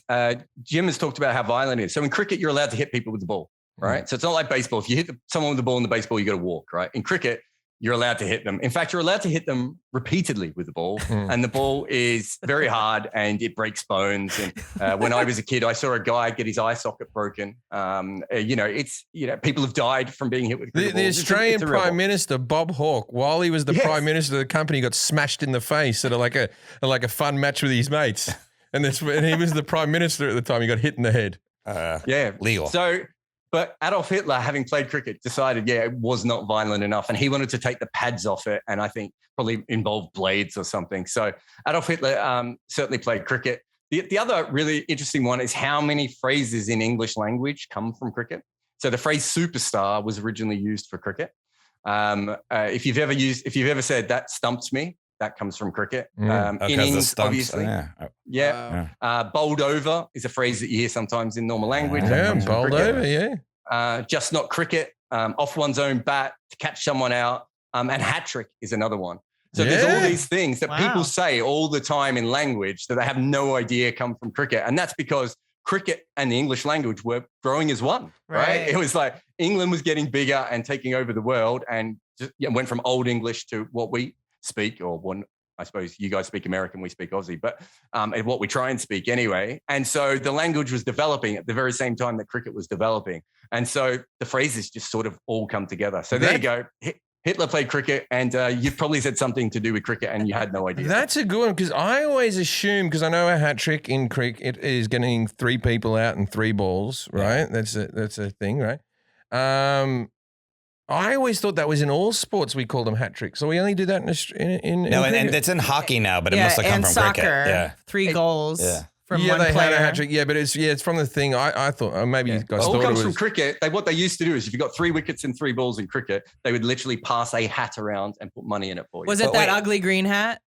Jim has talked about how violent it is. So in cricket, you're allowed to hit people with the ball, right? So it's not like baseball. If you hit someone with the ball in the baseball, you got to walk, right? In cricket, you're allowed to hit them. In fact, you're allowed to hit them repeatedly with the ball, and the ball is very hard and it breaks bones. And when I was a kid, I saw a guy get his eye socket broken. People have died from being hit with the Australian Prime Minister Bob Hawke, while he was the Prime Minister of the company, got smashed in the face at like a fun match with his mates, and he was the Prime Minister at the time. He got hit in the head. Legal. But Adolf Hitler, having played cricket, decided, it was not violent enough. And he wanted to take the pads off it. And I think probably involved blades or something. So Adolf Hitler certainly played cricket. The other really interesting one is how many phrases in English language come from cricket. So the phrase superstar was originally used for cricket. If you've ever said that stumps me, that comes from cricket. Innings, obviously. Bowled over is a phrase that you hear sometimes in normal language. Bowled over, just not cricket. Off one's own bat to catch someone out. And hat trick is another one. So there's all these things that people say all the time in language that they have no idea come from cricket. And that's because cricket and the English language were growing as one, right? It was like England was getting bigger and taking over the world, and just went from Old English to what we speak, or one, I suppose you guys speak American, we speak Aussie, but what we try and speak anyway. And so the language was developing at the very same time that cricket was developing. And so the phrases just sort of all come together. So there you go. Hitler played cricket, and you probably said something to do with cricket and you had no idea. That's a good one, because I always assume, because I know a hat trick in cricket is getting 3 people out and 3 balls, right? That's a thing, right? I always thought that was in all sports. We called them hat tricks. So we only do that in no, and it's in hockey now, but it must have come from soccer, cricket. Yeah, 3 goals. From they one player. had a hat trick. Yeah, but it's from the thing. I thought maybe you guys thought it comes was from cricket. What they used to do is if you got 3 wickets and 3 balls in cricket, they would literally pass a hat around and put money in it for you. Was it that ugly green hat?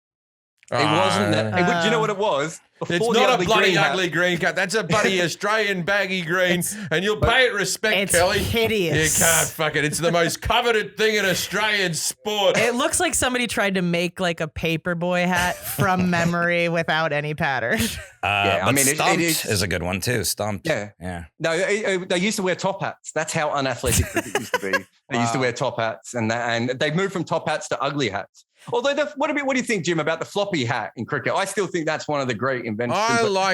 It wasn't that. Do you know what it was? It's not a bloody ugly green cut. That's a bloody Australian baggy green, and you'll pay it respect, Kelly. It's hideous. You can't fuck it. It's the most coveted thing in Australian sport. It looks like somebody tried to make like a paperboy hat from memory without any pattern. I mean, Stumped is a good one too. Stumped. Yeah. No, they used to wear top hats. That's how unathletic cricket used to be. They used to wear top hats, and they moved from top hats to ugly hats. Although, what do you think, Jim, about the floppy hat in cricket? I still think that's one of the great inventions.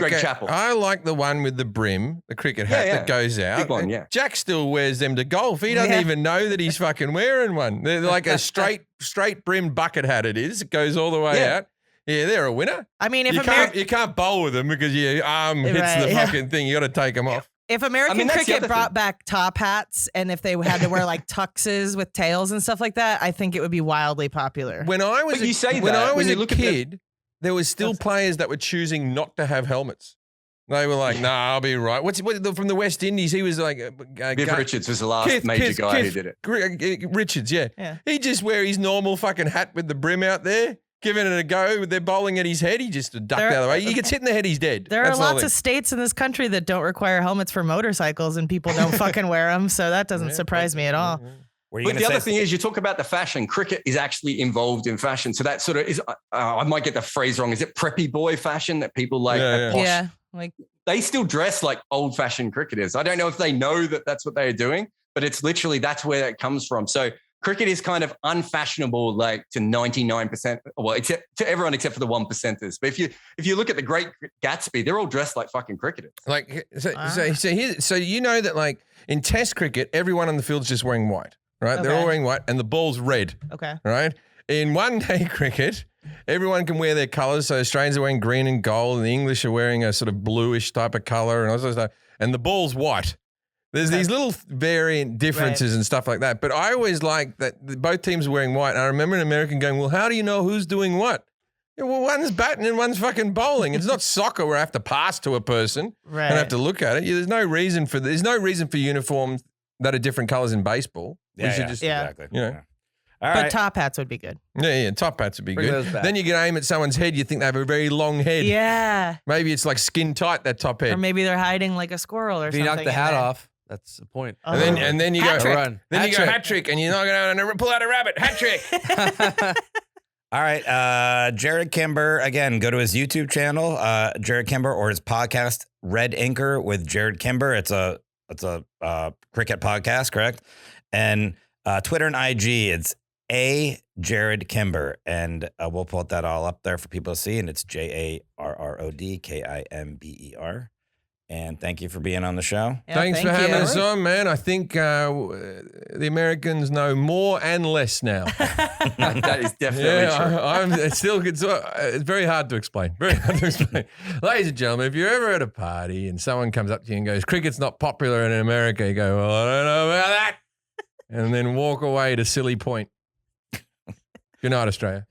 Greg Chappell. I like the one with the brim, the cricket hat that goes out. Big one, yeah. Jack still wears them to golf. He doesn't even know that he's fucking wearing one. They're like a straight brim bucket hat. It is. It goes all the way out. Yeah, they're a winner. I mean, you can't bowl with them because your arm hits the fucking thing. You got to take them off. If American cricket brought back top hats, and if they had to wear like tuxes with tails and stuff like that, I think it would be wildly popular. When I was a kid, there was still players that were choosing not to have helmets. They were like, "Nah, I'll be right." What from the West Indies? He was like, Biff Richards was the last major guy who did it. Richards, yeah. He just wear his normal fucking hat with the brim out there. Giving it a go, they're bowling at his head. He just ducked out of the way. He gets hit in the head, he's dead. There are lots of states in this country that don't require helmets for motorcycles, and people don't fucking wear them. So that doesn't surprise me at all. But the other thing is, you talk about the fashion. Cricket is actually involved in fashion. So that sort of is, I might get the phrase wrong. Is it preppy boy fashion that people like? Yeah, like they still dress like old fashioned cricketers. I don't know if they know that that's what they are doing, but it's literally that's where it comes from. So cricket is kind of unfashionable, like to 99%, well, except to everyone except for the 1%ers. But if you look at the Great Gatsby, they're all dressed like fucking cricketers. Like so you know that like in Test cricket, everyone on the field's just wearing white, right? Okay. They're all wearing white, and the ball's red. Okay. Right. In one-day cricket, everyone can wear their colours. So Australians are wearing green and gold, and the English are wearing a sort of bluish type of colour, and all sorts of stuff. And the ball's white. There's these little variant differences and stuff like that. But I always like that both teams are wearing white. And I remember an American going, well, how do you know who's doing what? Yeah, well, one's batting and one's fucking bowling. It's not soccer where I have to pass to a person Right. and I have to look at it. There's no reason for uniforms that are different colors in baseball. We should just, exactly. you know. Yeah. All But right. top hats would be good. Yeah, top hats would be Bring those good. back. Then you can aim at someone's head. You think they have a very long head. Yeah. Maybe it's like skin tight, that top head. Or maybe they're hiding like a squirrel or If something. you knock the in hat there. off, that's the point. Oh. And then you go Hat trick. Run. Then Hat you go trick. hat trick, and you're not going to pull out a rabbit. Hat trick. All right, Jarrod Kimber. Again, go to his YouTube channel, Jarrod Kimber, or his podcast, Red Inker with Jarrod Kimber. It's a cricket podcast, correct? And Twitter and IG, it's Jarrod Kimber, and we'll put that all up there for people to see. And it's JarrodKimber. And thank you for being on the show. Yeah, Thanks thank for having you. us on, man. I think the Americans know more and less now. That is definitely true. It's very hard to explain. Very hard to explain. Ladies and gentlemen, if you're ever at a party and someone comes up to you and goes, "Cricket's not popular in America," you go, "Well, I don't know about that," and then walk away to Silly Point. Good night, Australia.